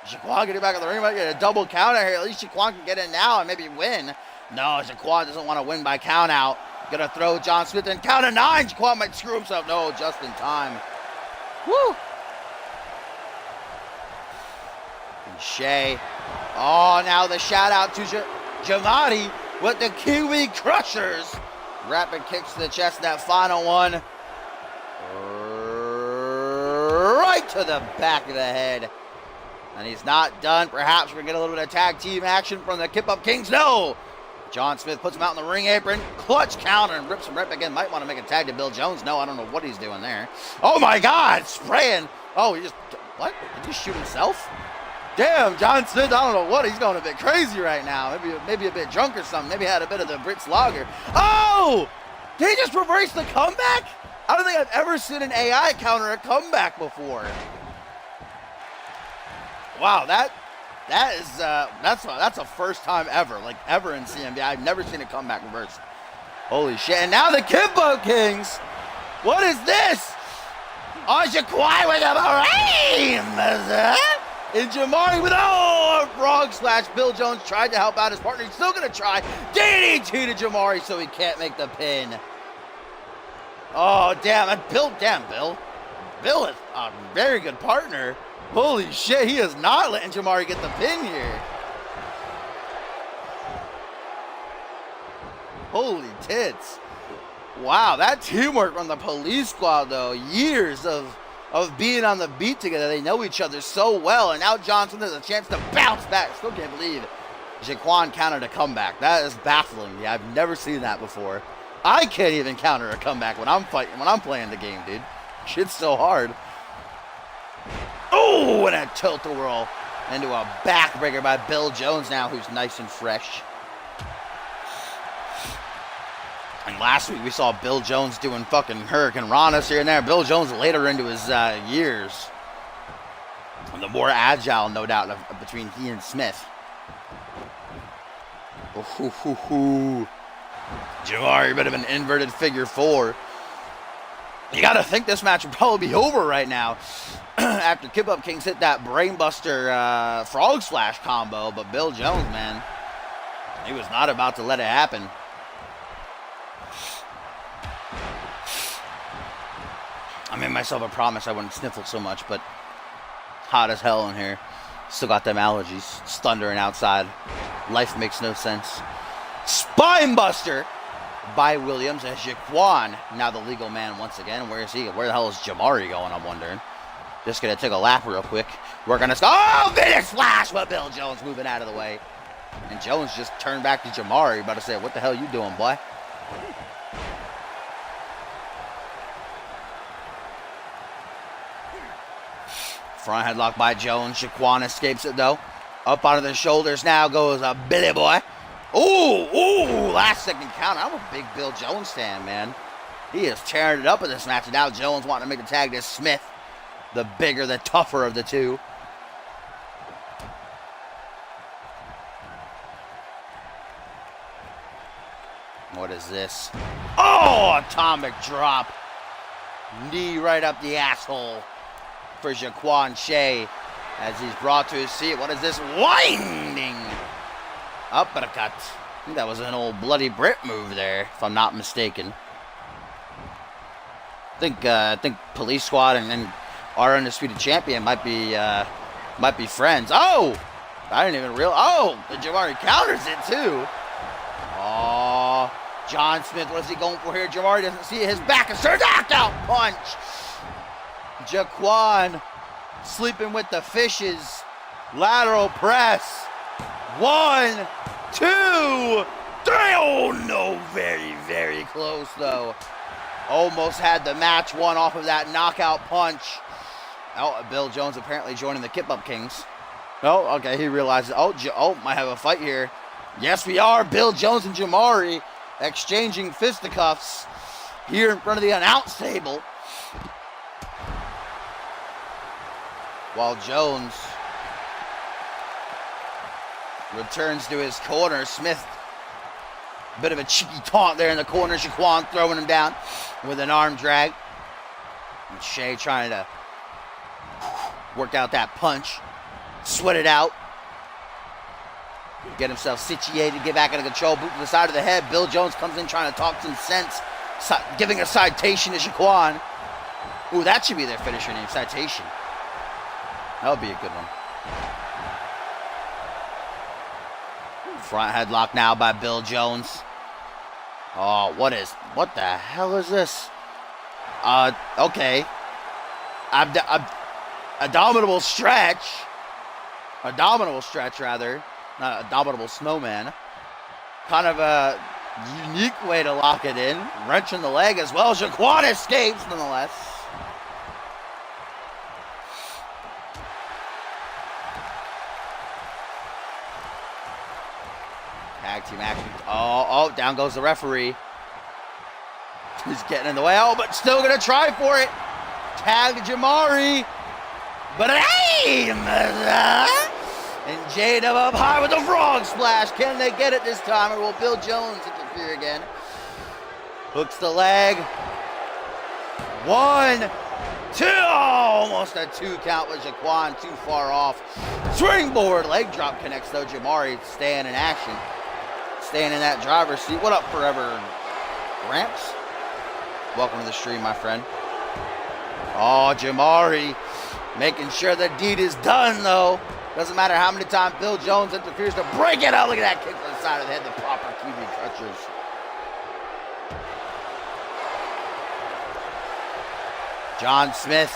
Jaquan getting back in the ring. Might get a double counter here. At least Jaquan can get in now and maybe win. No, Jaquan doesn't want to win by count out. Gonna throw John Smith in count of 9. Jaquan might screw himself. No, just in time. Woo! And Shea. Oh, now the shout out to Jamadi with the Kiwi Crushers. Rapid kicks to the chest. That final one. Right to the back of the head. And he's not done. Perhaps we're going to get a little bit of tag team action from the Kip Up Kings. No! John Smith puts him out in the ring apron. Clutch counter and rips him right back in. Might want to make a tag to Bill Jones. No, I don't know what he's doing there. Oh my God! Spraying. Oh, he just... What? Did he shoot himself? Damn, John Smith, I don't know what. He's going a bit crazy right now. Maybe a bit drunk or something. Maybe had a bit of the Brits Lager. Oh! Did he just reverse the comeback? I don't think I've ever seen an AI counter a comeback before. Wow, that's a first time ever, like ever in CMV. I've never seen a comeback reverse. Holy shit! And now the Kip Up Kings. What is this? Oh, Jaquan with a marine. And Jamari with a frog splash. Bill Jones tried to help out his partner. He's still gonna try. DDT to Jamari, so he can't make the pin. Oh damn! And Bill. Bill is a very good partner. Holy shit, he is not letting Jamari get the pin here. Holy tits. Wow, that teamwork from the police squad, though. Years of being on the beat together. They know each other so well. And now Johnson has a chance to bounce back. Still can't believe Jaquan countered a comeback. That is baffling me. I've never seen that before. I can't even counter a comeback when I'm playing the game, dude. Shit's so hard. Oh, and a tilt-a-whirl into a backbreaker by Bill Jones now, who's nice and fresh. And last week we saw Bill Jones doing fucking Hurricane Ranas here and there. Bill Jones later into his years. And the more agile, no doubt, between he and Smith. Jamari, bit of an inverted figure four. You gotta think this match would probably be over right now after Kip Up Kings hit that brainbuster frog splash combo. But Bill Jones, man, he was not about to let it happen. I made myself a promise I wouldn't sniffle so much, but hot as hell in here. Still got them allergies. It's thundering outside. Life makes no sense. Spinebuster by Williams as Jaquan, now the legal man once again. Where is he? Where the hell is Jamari going, I'm wondering. Just going to take a lap real quick. We're going to... Oh, Phoenix Splash! But Bill Jones moving out of the way. And Jones just turned back to Jamari, about to say, what the hell you doing, boy? Front headlock by Jones. Jaquan escapes it, though. Up onto the shoulders now goes a Billy Boy. Ooh, last second counter. I'm a big Bill Jones fan, man. He is tearing it up in this match. And now Jones wanting to make the tag to Smith. The bigger, the tougher of the two. What is this? Oh, atomic drop. Knee right up the asshole for Jaquan Shea as he's brought to his feet. What is this? Winding uppercut. I think that was an old Bloody Brit move there, if I'm not mistaken. I think Police Squad and our undisputed champion might be friends. Oh, I didn't even realize. Oh, the Jamari counters it too. Oh, John Smith, what is he going for here? Jamari doesn't see it. His back is turned. Knockout punch. Jaquan sleeping with the fishes. Lateral press. 1, 2, 3. Oh no, very, very close though. Almost had the match won off of that knockout punch. Oh, Bill Jones apparently joining the Kip Up Kings. Oh, okay, he realizes, might have a fight here. Yes, we are. Bill Jones and Jamari exchanging fisticuffs here in front of the announce table. While Jones returns to his corner. Smith, a bit of a cheeky taunt there in the corner. Jaquan throwing him down with an arm drag. And Shea trying to work out that punch. Sweat it out. Get himself situated, get back into control. Boot to the side of the head. Bill Jones comes in trying to talk some sense. Giving a citation to Jaquan. Ooh, that should be their finisher name, citation. That would be a good one. Front headlock now by Bill Jones. Oh, what the hell is this? Okay. Abominable stretch. Abominable stretch, rather. Not abominable snowman. Kind of a unique way to lock it in. Wrenching the leg as well. Jaquan escapes, nonetheless. Tag team action. Oh, down goes the referee. He's getting in the way. Oh, but still going to try for it. Tag Jamari. But hey! And J-Dub up high with the frog splash. Can they get it this time, or will Bill Jones interfere again? Hooks the leg. 1, 2. Oh, almost a 2 count with Jaquan too far off. Springboard leg drop connects though. Jamari staying in action. Staying in that driver's seat. What up, Forever Gramps? Welcome to the stream, my friend. Oh, Jamari making sure the deed is done, though. Doesn't matter how many times Bill Jones interferes to break it out. Look at that kick to the side of the head. The proper QB crutchers. John Smith,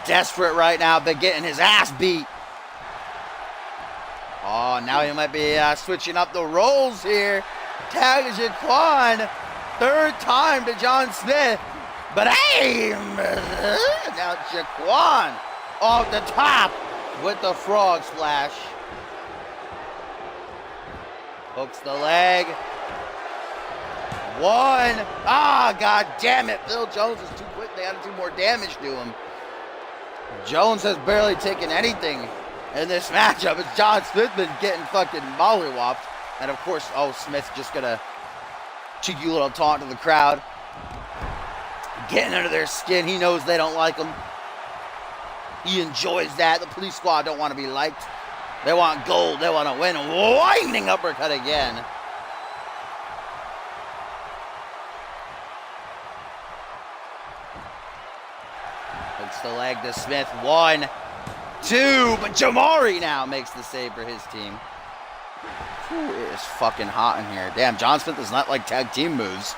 desperate right now, but getting his ass beat. Oh, now he might be switching up the roles here. Tag to Jaquan. Third time to John Smith. But hey, now Jaquan off the top with the frog splash. Hooks the leg. One. Ah, God damn it. Phil Jones is too quick. They got to do more damage to him. Jones has barely taken anything in this matchup. It's John Smith been getting fucking mollywopped. And of course, oh, Smith's just gonna cheeky little taunt to the crowd. Getting under their skin. He knows they don't like him. He enjoys that. The police squad don't want to be liked. They want gold. They want to win. Winding uppercut again. Hooks the leg to Smith. 1, 2. But Jamari now makes the save for his team. Ooh, it is fucking hot in here. Damn, John Smith does not like tag team moves.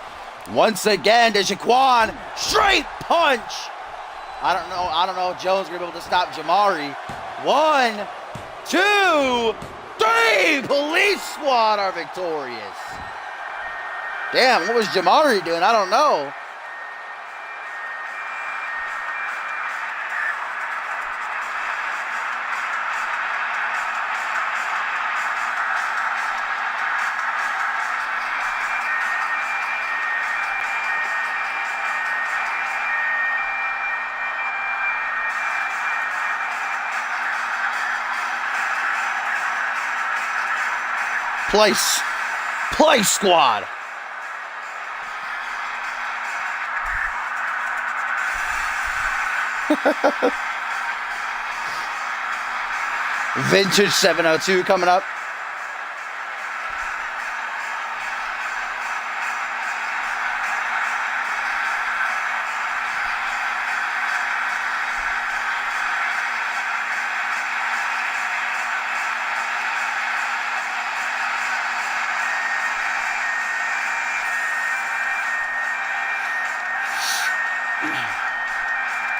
Once again to Jaquan. Straight punch. I don't know if Jones is going to be able to stop Jamari. 1, 2, 3. Police squad are victorious. Damn, what was Jamari doing? I don't know. Place squad. Vintage 702 coming up.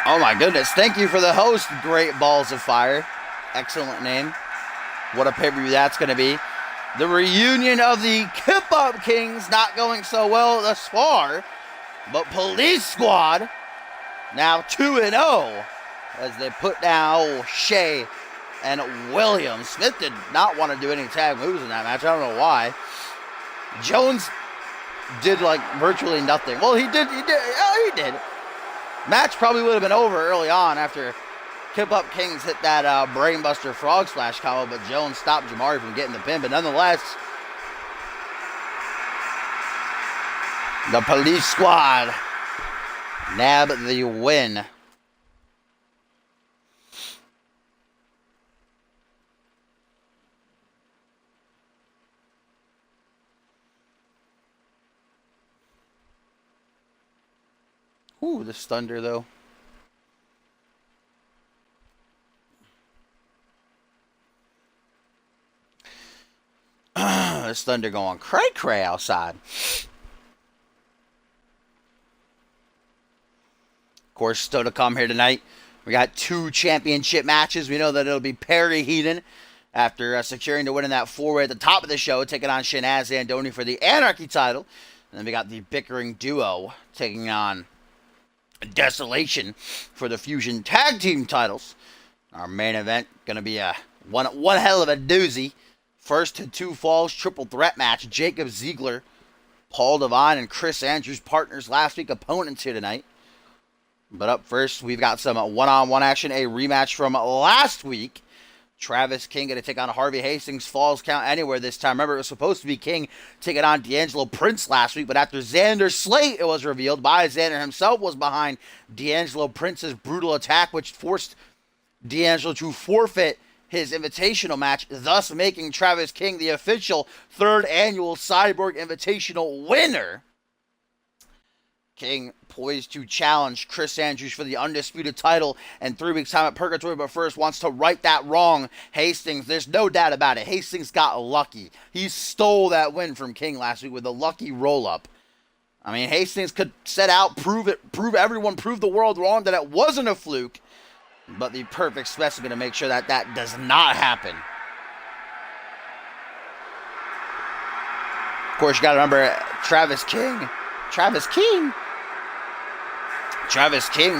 Oh my goodness, thank you for the host, Great Balls of Fire. Excellent name. What a pay-per-view that's going to be. The reunion of the Kip-Up Kings not going so well thus far. But Police Squad now 2-0 as they put down Shea and Williams. Smith did not want to do any tag moves in that match. I don't know why. Jones did like virtually nothing. Well, he did. Oh, he did. Match probably would have been over early on after Kip-Up Kings hit that brainbuster frog splash combo, but Jones stopped Jamari from getting the pin. But nonetheless, the Police Squad nab the win. Ooh, this thunder though. This thunder going cray-cray outside. Of course, still to come here tonight. We got 2 championship matches. We know that it'll be Perry Heaton after securing the win in that 4-way at the top of the show, taking on Shanaz Andoni for the Anarchy title. And then we got the bickering duo taking on Desolation for the Fusion Tag Team titles. Our main event going to be a one hell of a doozy. First to 2 falls triple threat match. Jacob Ziegler, Paul Devine, and Chris Andrews, partners last week, opponents here tonight. But up first, we've got some one-on-one action, a rematch from last week. Travis King going to take on Harvey Hastings. Falls count anywhere this time. Remember, it was supposed to be King taking on D'Angelo Prince last week, but after Xander Slate, it was revealed by Xander himself was behind D'Angelo Prince's brutal attack, which forced D'Angelo to forfeit his invitational match, thus making Travis King the official 3rd annual Cyborg Invitational winner. King poised to challenge Chris Andrews for the undisputed title in 3 weeks' time at Purgatory, but first wants to right that wrong. Hastings, there's no doubt about it. Hastings got lucky. He stole that win from King last week with a lucky roll-up. I mean, Hastings could set out, prove the world wrong that it wasn't a fluke, but the perfect specimen to make sure that that does not happen. course, you got to remember Travis King. Travis King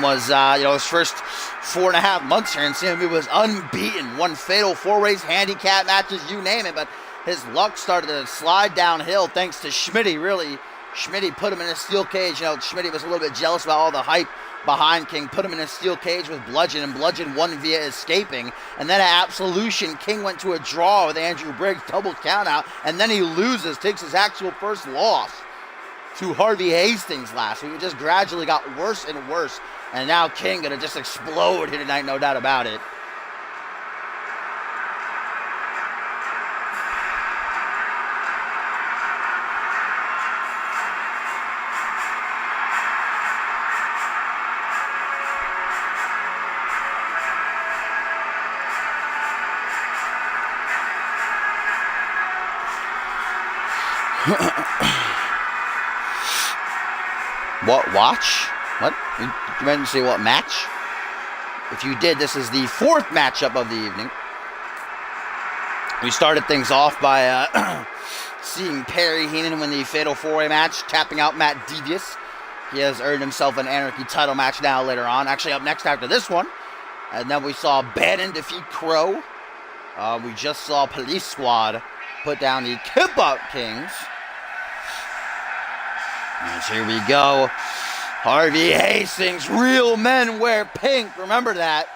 was, his first 4.5 months here in CMV was unbeaten. Won fatal 4-ways, handicap matches, you name it. But his luck started to slide downhill thanks to Schmitty, really. Schmitty put him in a steel cage. Schmitty was a little bit jealous about all the hype behind King. Put him in a steel cage with Bludgeon, and Bludgeon won via escaping. And then at Absolution, King went to a draw with Andrew Briggs, double countout, and then he loses, takes his actual first loss to Harvey Hastings last week. It just gradually got worse and worse. And now King gonna just explode here tonight, no doubt about it. What watch? What? You meant to say what match? If you did, this is the 4th matchup of the evening. We started things off by seeing Perry Heenan win the Fatal 4-Way match, tapping out Matt Devious. He has earned himself an Anarchy title match now later on. Actually, up next after this one. And then we saw Bannon defeat Crow. We just saw Police Squad put down the Kip-Out Kings. And here we go. Harvey Hastings, real men wear pink. Remember that.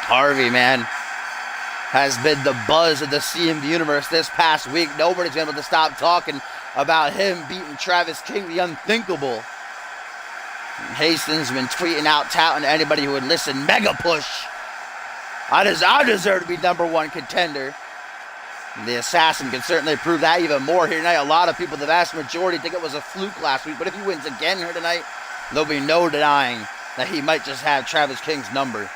Harvey, man, has been the buzz of the CMV universe this past week. Nobody's been able to stop talking about him beating Travis King, the unthinkable. And Hastings has been tweeting out, touting to anybody who would listen, mega push. I deserve to be #1 contender. The Assassin can certainly prove that even more here tonight. A lot of people, the vast majority, think it was a fluke last week. But if he wins again here tonight, there'll be no denying that he might just have Travis King's number.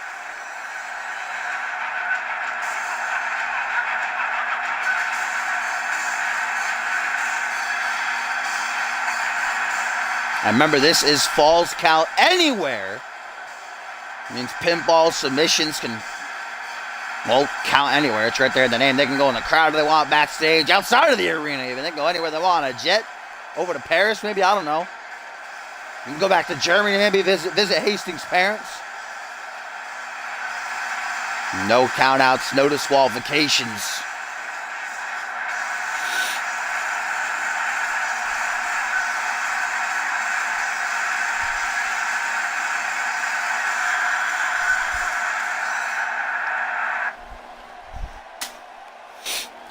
And remember, this is Falls Count Anywhere. It means pinball submissions can, well, count anywhere. It's right there in the name. They can go in the crowd if they want, backstage, outside of the arena even. They can go anywhere they want. A jet over to Paris, maybe, I don't know. You can go back to Germany, maybe visit Hastings' parents. No countouts, no disqualifications.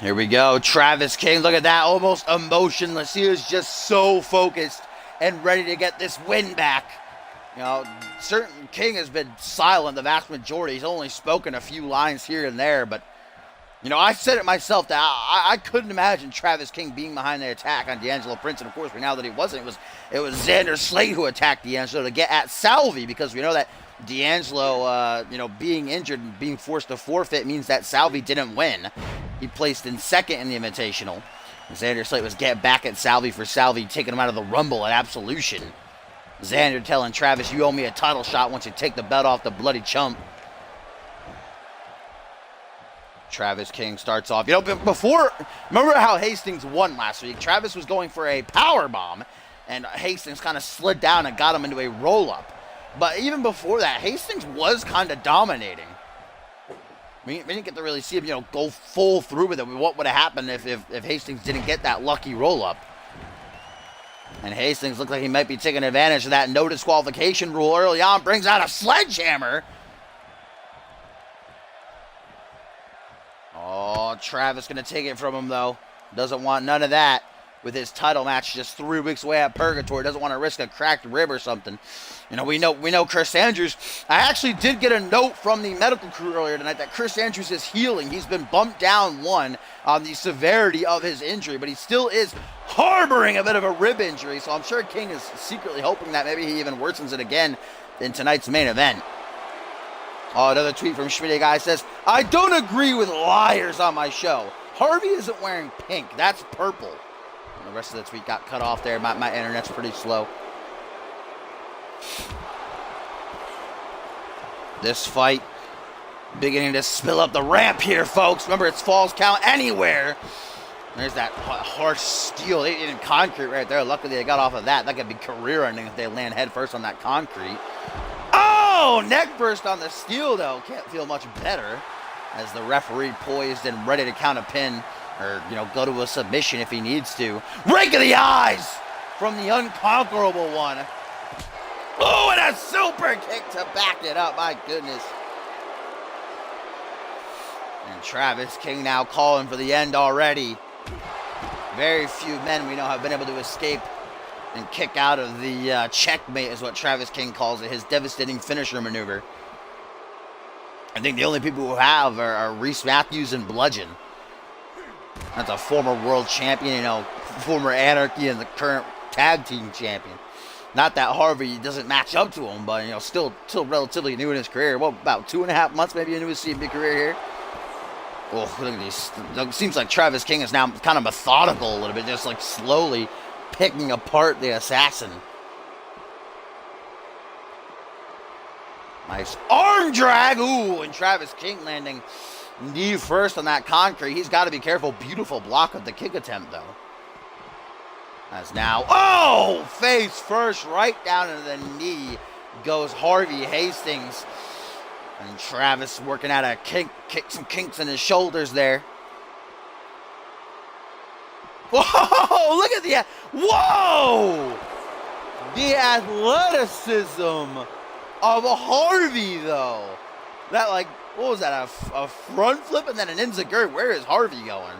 Here we go, Travis King, look at that, almost emotionless. He is just so focused and ready to get this win back. Certain King has been silent the vast majority. He's only spoken a few lines here and there, but, I said it myself that I couldn't imagine Travis King being behind the attack on D'Angelo Prince, and of course we know that he wasn't. It was Xander Slate who attacked D'Angelo to get at Salvi, because we know that D'Angelo, being injured and being forced to forfeit means that Salvi didn't win. He placed in second in the Invitational. Xander Slate was getting back at Salvi for Salvi taking him out of the Rumble at Absolution. Xander telling Travis, you owe me a title shot once you take the belt off the bloody chump. Travis King starts off. Before, remember how Hastings won last week? Travis was going for a power bomb, and Hastings kind of slid down and got him into a roll-up. But even before that, Hastings was kind of dominating. We didn't get to really see him, go full through with it. What would have happened if Hastings didn't get that lucky roll-up? And Hastings looked like he might be taking advantage of that no disqualification rule early on. Brings out a sledgehammer. Oh, Travis going to take it from him, though. Doesn't want none of that with his title match just 3 weeks away at Purgatory. Doesn't want to risk a cracked rib or something. We know Chris Andrews. I actually did get a note from the medical crew earlier tonight that Chris Andrews is healing. He's been bumped down 1 on the severity of his injury, but he still is harboring a bit of a rib injury. So I'm sure King is secretly hoping that maybe he even worsens it again in tonight's main event. Oh, another tweet from Schmitty guy says, I don't agree with liars on my show. Harvey isn't wearing pink. That's purple. And the rest of the tweet got cut off there. My internet's pretty slow. This fight Beginning to spill up the ramp here, folks. Remember, it's Falls Count Anywhere. There's that harsh steel, even concrete right there. Luckily, they got off of that. That could be career-ending if they land head first on that concrete. Oh, neck burst on the steel, though. Can't feel much better as the referee poised and ready to count a pin or, go to a submission if he needs to. Rake of the eyes from the Unconquerable One. Oh, and a super kick to back it up. My goodness. And Travis King now calling for the end already. Very few men we know have been able to escape and kick out of the checkmate is what Travis King calls it, his devastating finisher maneuver. I think the only people who have are Reese Matthews and Bludgeon. That's a former world champion, former Anarchy and the current tag team champion. Not that Harvey doesn't match up to him, but, still relatively new in his career. What, about 2.5 months maybe into his CMV career here? Oh, look at these. It seems like Travis King is now kind of methodical a little bit, just like slowly picking apart the assassin. Nice arm drag. Ooh, and Travis King landing knee first on that concrete. He's got to be careful. Beautiful block of the kick attempt, though. As now, face first, right down into the knee goes Harvey Hastings. And Travis working out a some kinks in his shoulders there. Whoa, look at whoa! The athleticism of Harvey, though. That, what was that, a front flip and then an enziguri? Where is Harvey going?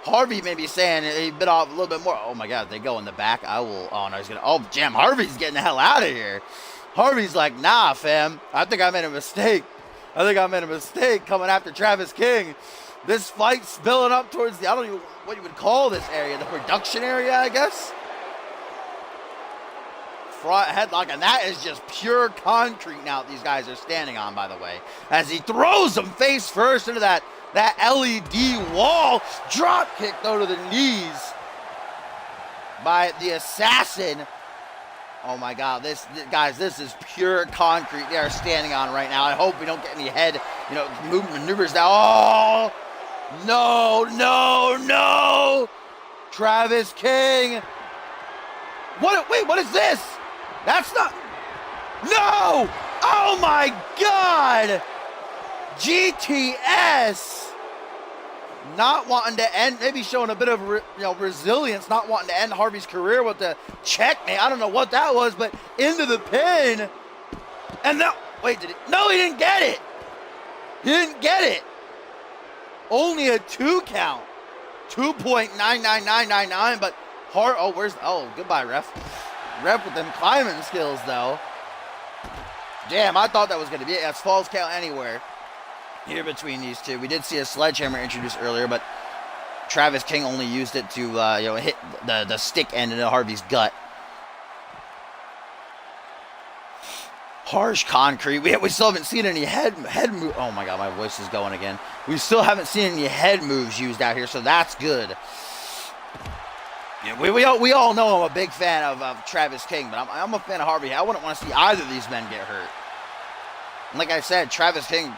Harvey may be saying he bit off a little bit more. Oh, my God, if they go in the back, I will. Oh, no, he's going to. Oh, damn, Harvey's getting the hell out of here. Harvey's like, nah, fam. I think I made a mistake. Coming after Travis King. This fight spilling up towards I don't know what you would call this area. The production area, I guess. Front headlock, and that is just pure concrete now these guys are standing on, by the way. As he throws them face first into that LED wall. Drop kick, though, to the knees by the assassin. Oh my God, this is pure concrete they are standing on right now. I hope we don't get any head, movement maneuvers now. Oh, no. Travis King. Wait, what is this? That's not, no. Oh my God. GTS. Not wanting to end, maybe showing a bit of resilience, not wanting to end Harvey's career with the checkmate. I don't know what that was, but into the pin. And no, wait, no, he didn't get it. Only a 2 count. 2.99999, but goodbye, ref. Ref with them climbing skills, though. Damn, I thought that was going to be it. That's Falls Count Anywhere. Here between these two. We did see a sledgehammer introduced earlier, but Travis King only used it to hit the stick end into Harvey's gut. Harsh concrete. We still haven't seen any head move. Oh my God, my voice is going again. We still haven't seen any head moves used out here, so that's good. Yeah, we all know I'm a big fan of Travis King, but I'm a fan of Harvey. I wouldn't want to see either of these men get hurt. And like I said, Travis King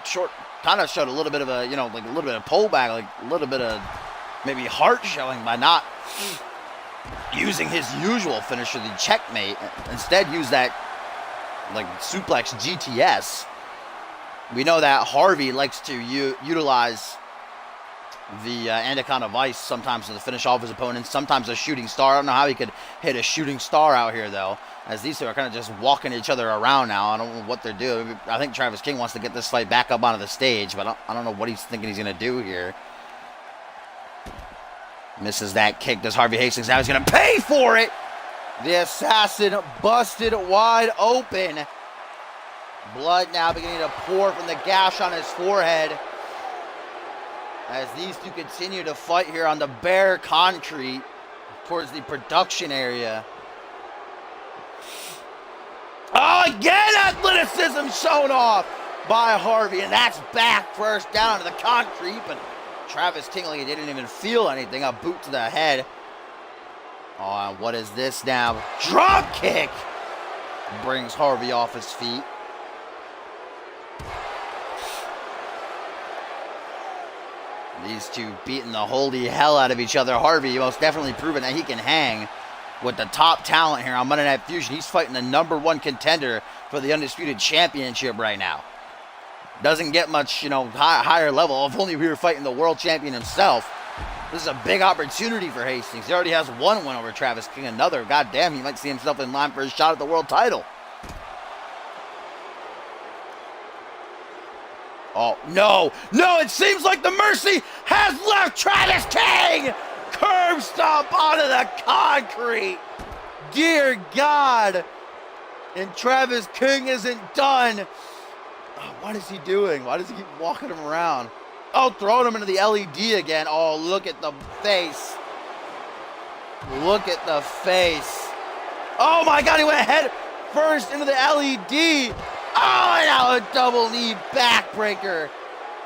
kind of showed a little bit of a, a little bit of pullback, like a little bit of maybe heart showing by not using his usual finisher, the checkmate. Instead, use that, suplex GTS. We know that Harvey likes to utilize the Anaconda Vice sometimes to finish off his opponents, sometimes a shooting star. I don't know how he could hit a shooting star out here, though, as these two are kind of just walking each other around now. I don't know what they're doing. I think Travis King wants to get this fight back up onto the stage, but I don't know what he's thinking he's going to do here. Misses that kick. Does Harvey Hastings. Now he's going to pay for it. The assassin busted wide open. Blood now beginning to pour from the gash on his forehead as these two continue to fight here on the bare concrete towards the production area. Oh, again, athleticism shown off by Harvey, and that's back first down to the concrete, but Travis King didn't even feel anything. A boot to the head. Oh, and what is this now? Drop kick brings Harvey off his feet. These two beating the holy hell out of each other. Harvey most definitely proven that he can hang with the top talent here on Monday Night Fusion. He's fighting the #1 contender for the Undisputed Championship right now. Doesn't get much, higher level. If only we were fighting the world champion himself. This is a big opportunity for Hastings. He already has one win over Travis King. Another. Goddamn, he might see himself in line for his shot at the world title. Oh, no. No, it seems like the mercy has left Travis King. Curb stomp onto the concrete. Dear God. And Travis King isn't done. Oh, what is he doing? Why does he keep walking him around? Oh, throwing him into the LED again. Oh, look at the face. Look at the face. Oh my God, he went head first into the LED. Oh, and now a double knee backbreaker.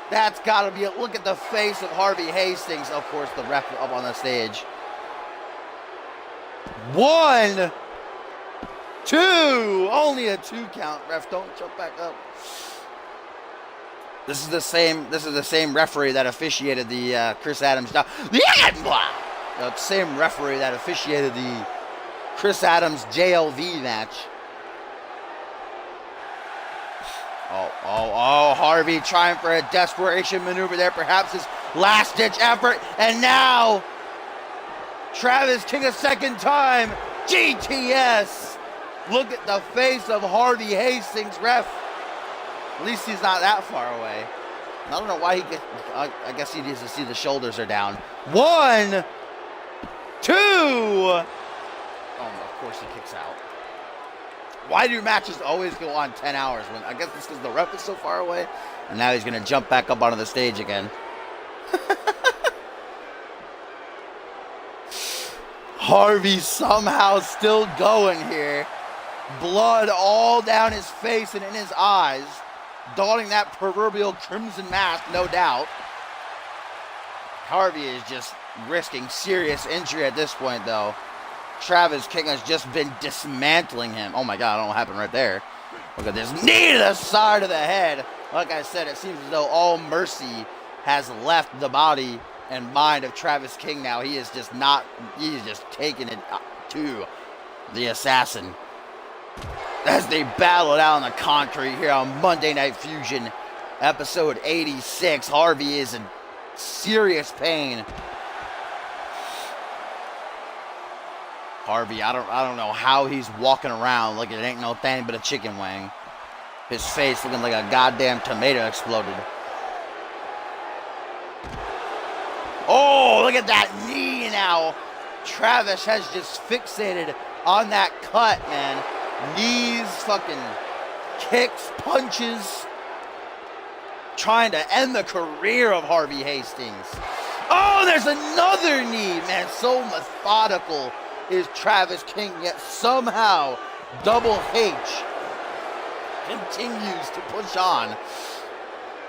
That's got to be it. Look at the face of Harvey Hastings. Of course, the ref up on the stage. 1, 2. Only a 2 count. Ref, don't jump back up. This is the same referee that officiated the Chris Adams. The same referee that officiated the Chris Adams JLV match. Oh, Harvey trying for a desperation maneuver there, perhaps his last-ditch effort, and now Travis King a second time, GTS. Look at the face of Harvey Hastings, ref. At least he's not that far away. I don't know why he gets, I guess he needs to see the shoulders are down. 1, 2. Oh, of course he kicks out. Why do matches always go on 10 hours? I guess it's because the ref is so far away. And now he's going to jump back up onto the stage again. Harvey somehow still going here. Blood all down his face and in his eyes. Donning that proverbial crimson mask, no doubt. Harvey is just risking serious injury at this point, though. Travis King has just been dismantling him. Oh my God, I don't know what happened right there. Look at this knee to the side of the head. Like I said, it seems as though all mercy has left the body and mind of Travis King now. He is just taking it to the assassin. As they battle it out on the concrete here on Monday Night Fusion, episode 86. Harvey is in serious pain. Harvey, I don't know how he's walking around like it ain't no thing but a chicken wing. His face looking like a goddamn tomato exploded. Oh, look at that knee now. Travis has just fixated on that cut, man. Knees, fucking kicks, punches. Trying to end the career of Harvey Hastings. Oh, there's another knee, man. So methodical is Travis King, yet somehow Double H continues to push on.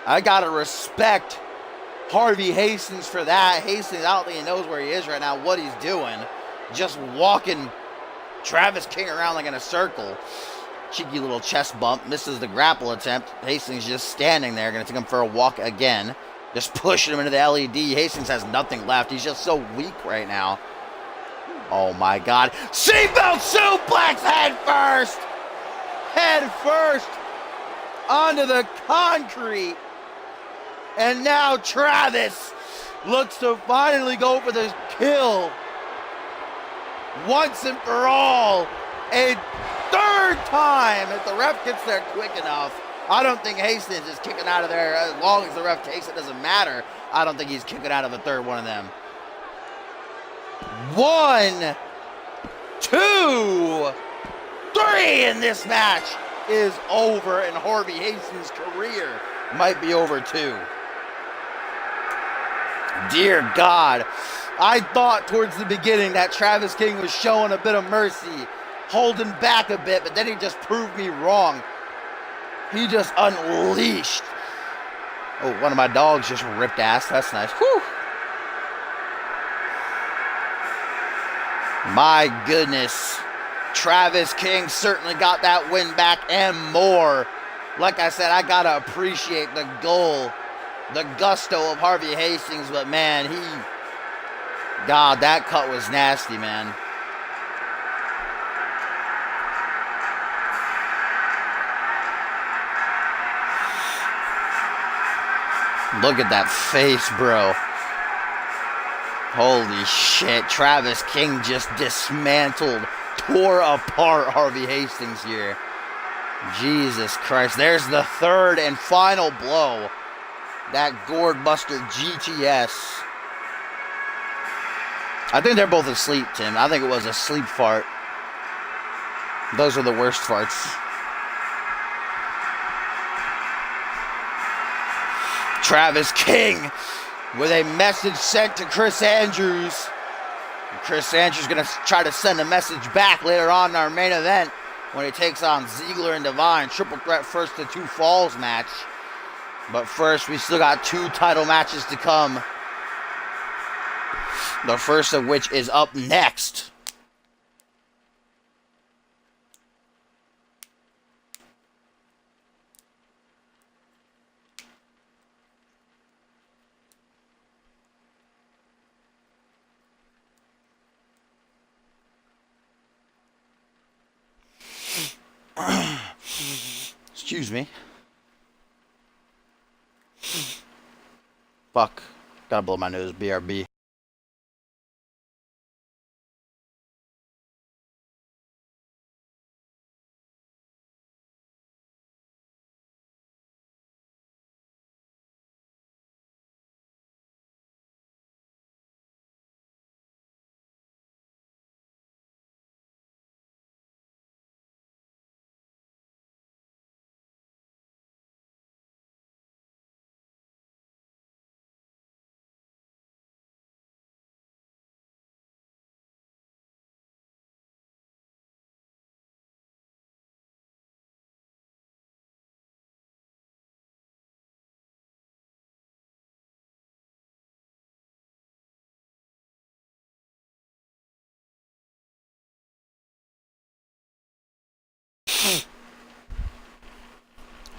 I gotta respect Harvey Hastings for that. Hastings, I don't think he knows where he is right now, what he's doing. Just walking Travis King around like in a circle. Cheeky little chest bump, misses the grapple attempt. Hastings just standing there, gonna take him for a walk again. Just pushing him into the LED. Hastings has nothing left. He's just so weak right now. Oh my God. Seatbelt suplex head first. Head first onto the concrete. And now Travis looks to finally go for this kill. Once and for all. A third time if the ref gets there quick enough. I don't think Hastings is kicking out of there as long as the ref takes it. Doesn't matter. I don't think he's kicking out of a third one of them. 1, 2, 3, and this match is over, and Harvey Hastings' career might be over too. Dear God, I thought towards the beginning that Travis King was showing a bit of mercy, holding back a bit, but then he just proved me wrong. He just unleashed. Oh, one of my dogs just ripped ass. That's nice. Whew. My goodness. Travis King certainly got that win back and more. Like I said, I gotta appreciate the goal the gusto of Harvey Hastings, but man, God, that cut was nasty, man. Look at that face, bro. Holy shit. Travis King just dismantled, tore apart Harvey Hastings here. Jesus Christ. There's the third and final blow. That Gourd Buster GTS. I think they're both asleep, Tim. I think it was a sleep fart. Those are the worst farts. Travis King with a message sent to Chris Andrews. And Chris Andrews going to try to send a message back later on in our main event when he takes on Ziggler and Divine. Triple threat first to 2 falls match. But first, we still got 2 title matches to come. The first of which is up next. Excuse me. Fuck. Gotta blow my nose. BRB.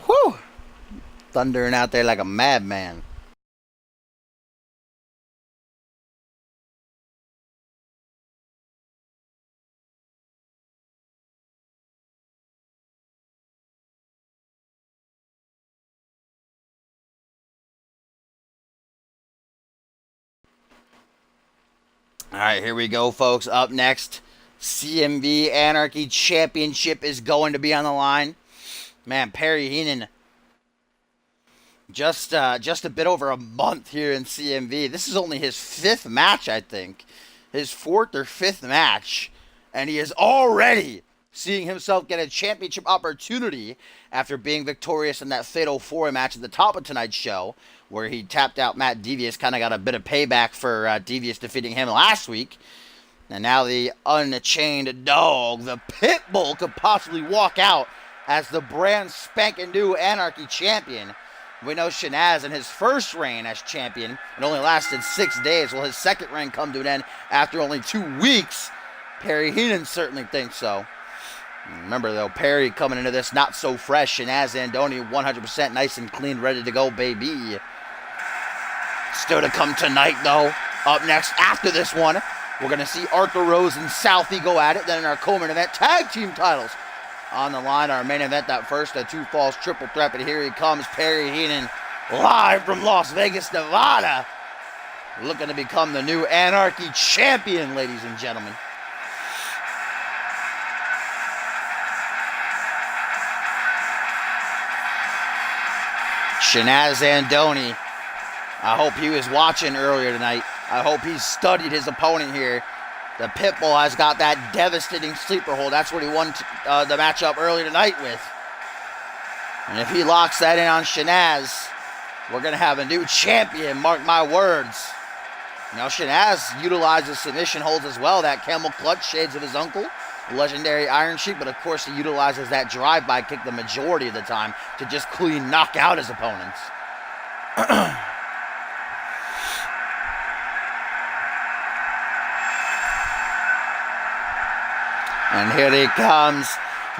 Whew! Thundering out there like a madman. Alright, here we go, folks. Up next, CMV Anarchy Championship is going to be on the line. Man, Perry Heenan, just a bit over a month here in CMV. This is only his 5th match, I think. His 4th or 5th match. And he is already seeing himself get a championship opportunity after being victorious in that Fatal 4 match at the top of tonight's show, where he tapped out Matt Devious, kind of got a bit of payback for Devious defeating him last week. And now the Unchained Dog, the Pitbull, could possibly walk out as the brand spanking new Anarchy champion. We know Shanaz in his first reign as champion, it only lasted 6 days. Will his second reign come to an end after only 2 weeks? Perry Heenan certainly thinks so. Remember, though, Perry coming into this not so fresh. Shanaz Andoni 100% nice and clean, ready to go, baby. Still to come tonight, though. Up next, after this one, we're going to see Arthur Rose and Southie go at it. Then in our co-main event, tag team titles on the line. Our main event, that first, a 2 falls triple threat. But here he comes, Perry Heenan, live from Las Vegas, Nevada. Looking to become the new Anarchy champion, ladies and gentlemen. Shanaz Andoni, I hope he was watching earlier tonight. I hope he studied his opponent here. The Pitbull has got that devastating sleeper hold. That's what he won the matchup earlier tonight with. And if he locks that in on Shanaz, we're going to have a new champion, mark my words. Now, Shanaz utilizes submission holds as well. That camel clutch, shades of his uncle, legendary Iron Sheik. But, of course, he utilizes that drive-by kick the majority of the time to just clean knock out his opponents. And here he comes,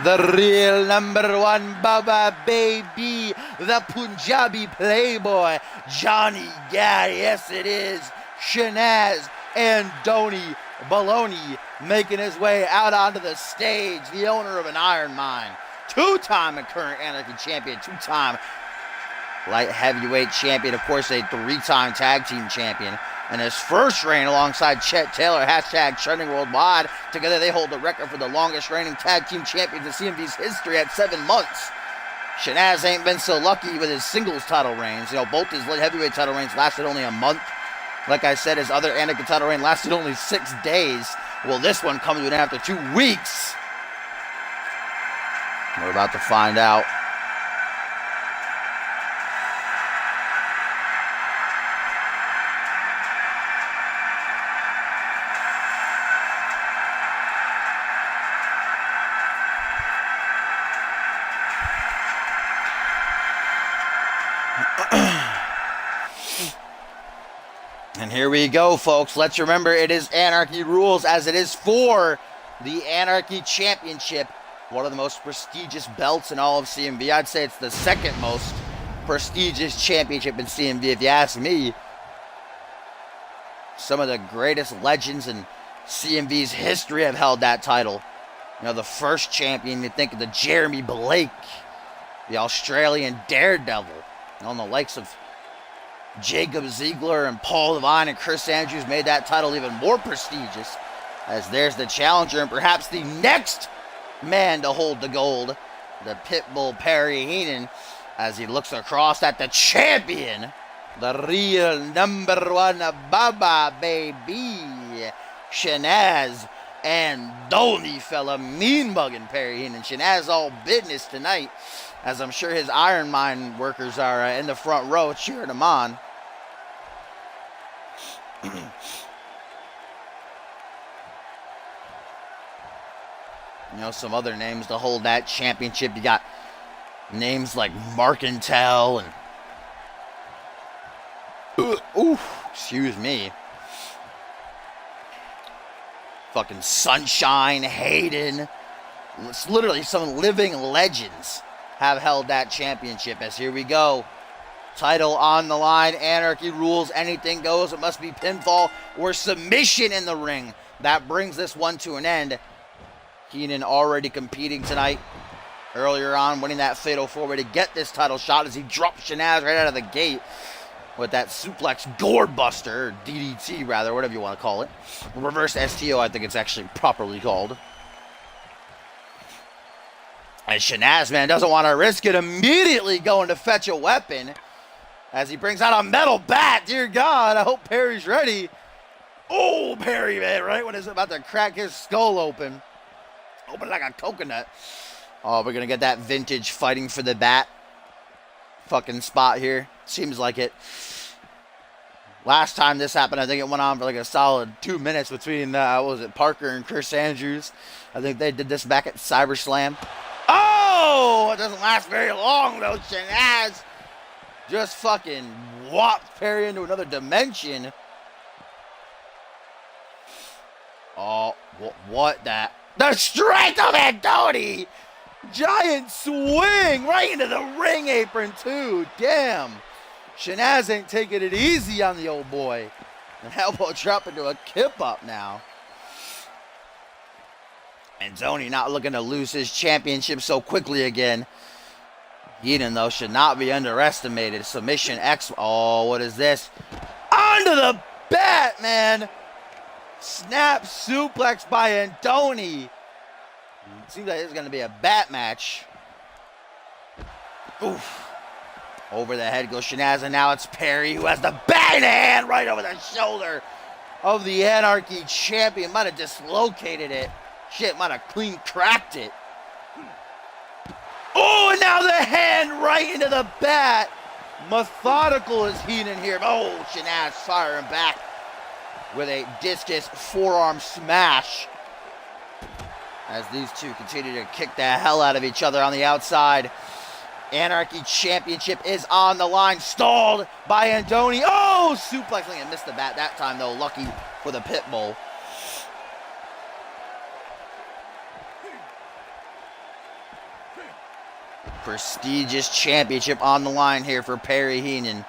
the real #1 Baba Baby, the Punjabi playboy, Johnny Gaddy. Yes, it is. Shanaz and Donny Baloney making his way out onto the stage. The owner of an iron mine, two-time and current Anarchy champion, two-time light heavyweight champion, of course a three-time tag team champion. And his first reign alongside Chet Taylor, hashtag trending worldwide. Together they hold the record for the longest reigning tag team champions in CMV's history at 7 months. Shanaz ain't been so lucky with his singles title reigns. You know, both his light heavyweight title reigns lasted only a month. Like I said, his other Anakin title reign lasted only 6 days. Well, this one comes to an end after 2 weeks. We're about to find out. And here we go, folks. Let's remember it is Anarchy rules, as it is for the Anarchy Championship, one of the most prestigious belts in all of CMV. I'd say it's the second most prestigious championship in CMV, if you ask me. Some of the greatest legends in CMV's history have held that title. You know, the first champion, you think of the Jeremy Blake, the Australian Daredevil, you know, and the likes of Jacob Ziegler and Paul Devine and Chris Andrews made that title even more prestigious, as there's the challenger and perhaps the next man to hold the gold, the Pitbull Perry Heenan, as he looks across at the champion, the real #1 Baba baby, Shanaz and Donny fella mean mugging Perry Heenan. Shanaz all business tonight, as I'm sure his Iron Mine workers are in the front row cheering him on. You know, some other names to hold that championship. You got names like Markentel and excuse me, fucking Sunshine, Hayden. It's literally some living legends have held that championship. As here we go, title on the line. Anarchy rules, anything goes. It must be pinfall or submission in the ring. That brings this one to an end. Heenan already competing tonight, earlier on winning that fatal 4-way to get this title shot, as he dropped Shanaz right out of the gate with that suplex gourd buster, or DDT rather, whatever you want to call it. Reverse STO, I think it's actually properly called. And Shanaz, man, doesn't want to risk it, immediately going to fetch a weapon as he brings out a metal bat. Dear God, I hope Perry's ready. Oh, Perry, man, right when he's about to crack his skull open. Open like a coconut. Oh, we're going to get that vintage fighting for the bat fucking spot here. Seems like it. Last time this happened, I think it went on for like a solid 2 minutes between, what was it, Parker and Chris Andrews. I think they did this back at CyberSlam. Oh, it doesn't last very long, though. Shanaz just fucking whopped Perry into another dimension. Oh, what that? The strength of Andoni! Giant swing right into the ring apron, too. Damn. Shanaz ain't taking it easy on the old boy. An elbow drop into a kip up now. And Andoni not looking to lose his championship so quickly again. Heenan, though, should not be underestimated. Submission X. Oh, what is this? Onto the bat, man. Snap suplex by Andoni. Seems like it's going to be a bat match. Oof. Over the head goes Shanaz, and now it's Perry who has the bat in hand right over the shoulder of the Anarchy champion. Might have dislocated it. Shit, might have clean cracked it. Oh, and now the hand right into the bat. Methodical is Heenan here. Oh, Shanaz firing back with a discus forearm smash, as these two continue to kick the hell out of each other on the outside. Anarchy Championship is on the line, stalled by Andoni. Oh, suplexing and missed the bat that time, though. Lucky for the Pitbull. Prestigious championship on the line here for Perry Heenan.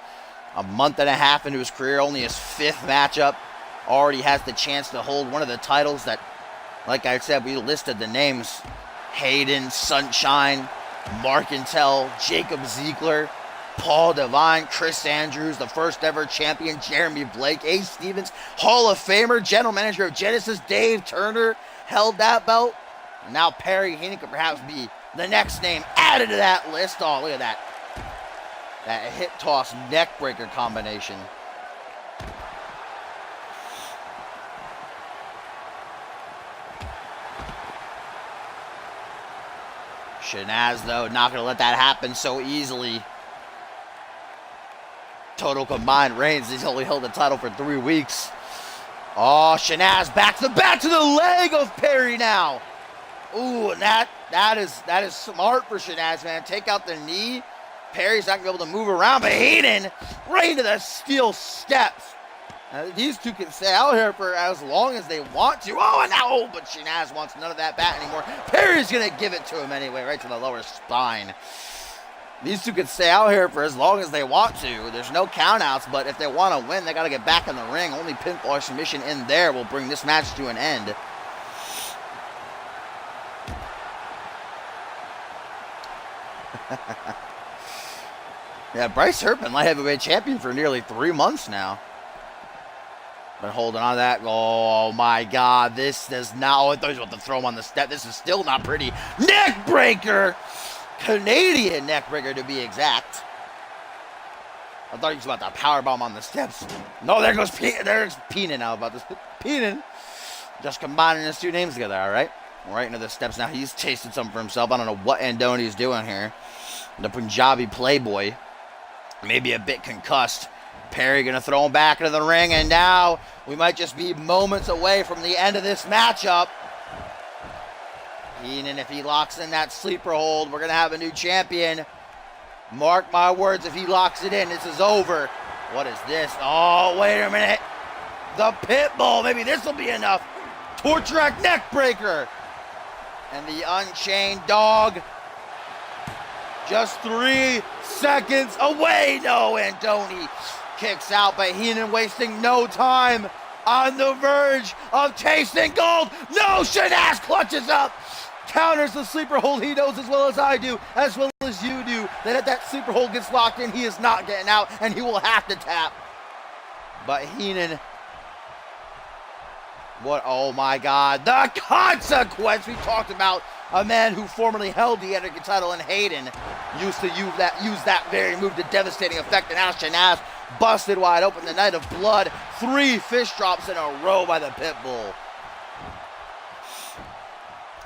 A month and a half into his career, only his 5th matchup. Already has the chance to hold one of the titles that, like I said, we listed the names. Hayden, Sunshine, Markentel, Jacob Ziegler, Paul Devine, Chris Andrews, the first ever champion, Jeremy Blake, Ace Stevens, Hall of Famer, general manager of Genesis, Dave Turner, held that belt. And now Perry Heenan could perhaps be the next name added to that list. Oh, look at that. That hip toss neck breaker combination. Shanaz, though, not going to let that happen so easily. Total combined reigns. He's only held the title for 3 weeks. Oh, Shanaz back to the leg of Perry now. Ooh, and that is smart for Shanaz, man. Take out the knee. Perry's not going to be able to move around, but Hayden right into the steel steps. These two can stay out here for as long as they want to. Oh, and now, but Shanaz wants none of that bat anymore. Perry's going to give it to him anyway, right to the lower spine. These two can stay out here for as long as they want to. There's no countouts, but if they want to win, they got to get back in the ring. Only pinfall or submission in there will bring this match to an end. Yeah, Bryce Hurt been light heavyweight champion for nearly 3 months now. But holding on to that. Oh my God, this does not. Oh, I thought he was about to throw him on the step. This is still not pretty. Neck breaker! Canadian neck breaker to be exact. I thought he was about to powerbomb on the steps. No, there goes there's Peenan now about this. Peenan just combining his 2 names together, all right? Right into the steps now. He's tasted something for himself. I don't know what Andoni's doing here. The Punjabi Playboy. Maybe a bit concussed. Perry gonna throw him back into the ring, and now we might just be moments away from the end of this matchup. Heenan, if he locks in that sleeper hold, we're gonna have a new champion. Mark my words, if he locks it in, this is over. What is this? Oh, wait a minute. The pit bull, maybe this will be enough. Torture rack neck breaker. And the Unchained dog. Just 3 seconds away. No, Andoni kicks out, but Heenan wasting no time, on the verge of tasting gold. No, Shanaz clutches up, counters the sleeper hold. He knows as well as I do, as well as you do, that if that sleeper hold gets locked in, he is not getting out, and he will have to tap. But Heenan, what, oh my God, the consequence. We talked about a man who formerly held the Etiquette title in Hayden used to use that very move to devastating effect, and now Shanaz busted wide open. The night of blood. 3 fish drops in a row by the Pitbull.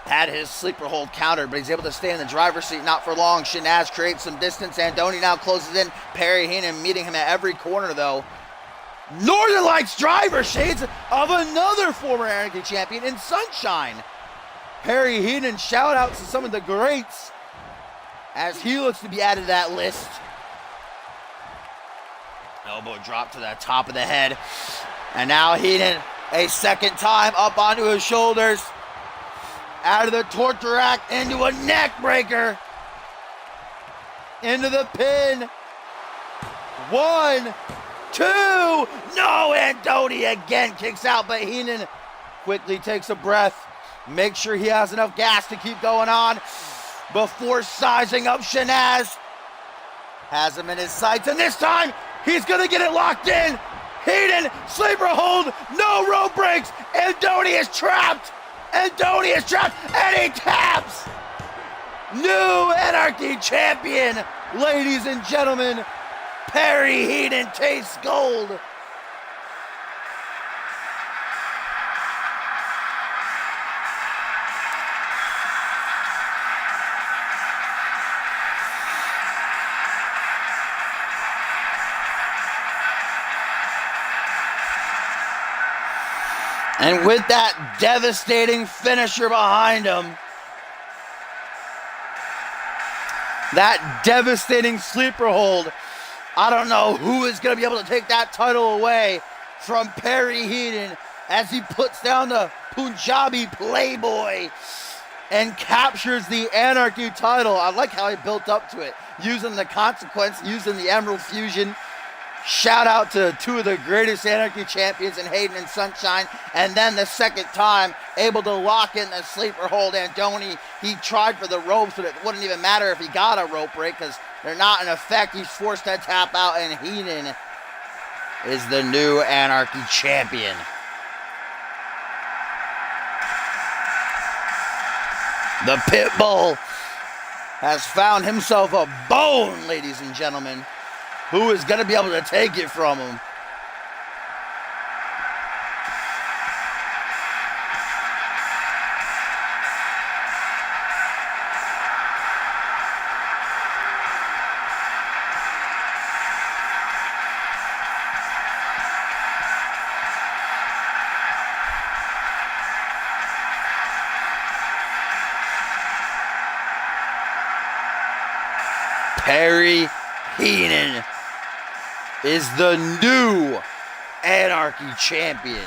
Had his sleeper hold countered, but he's able to stay in the driver's seat not for long. Shanaz creates some distance. Andoni now closes in. Perry Heenan meeting him at every corner, though. Northern Lights driver, shades of another former Anarchy champion in Sunshine. Perry Heenan, shout out to some of the greats as he looks to be added to that list. Elbow drop to the top of the head. And now Heenan, a second time up onto his shoulders. Out of the torture rack into a neck breaker. Into the pin. 1, 2. No, Andoni again kicks out, but Heenan quickly takes a breath. Make sure he has enough gas to keep going on before sizing up Shanaz. Has him in his sights, and this time he's gonna get it locked in. Heenan, sleeper hold, no rope breaks. Andoni is trapped. Andoni is trapped, and he taps. New Anarchy champion, ladies and gentlemen. Perry Heenan tastes gold. And with that devastating finisher behind him, that devastating sleeper hold, I don't know who is going to be able to take that title away from Perry Heenan as he puts down the Punjabi Playboy and captures the Anarchy title. I like how he built up to it, using the consequence, using the Emerald Fusion. Shout out to two of the greatest Anarchy champions in Hayden and Sunshine. And then the second time, able to lock in the sleeper hold. Andoni, he tried for the ropes, but it wouldn't even matter if he got a rope break because they're not in effect. He's forced to tap out, and Heenan is the new Anarchy champion. The Pitbull has found himself a bone, ladies and gentlemen. Who is going to be able to take it from him? Perry Heenan is the new Anarchy champion.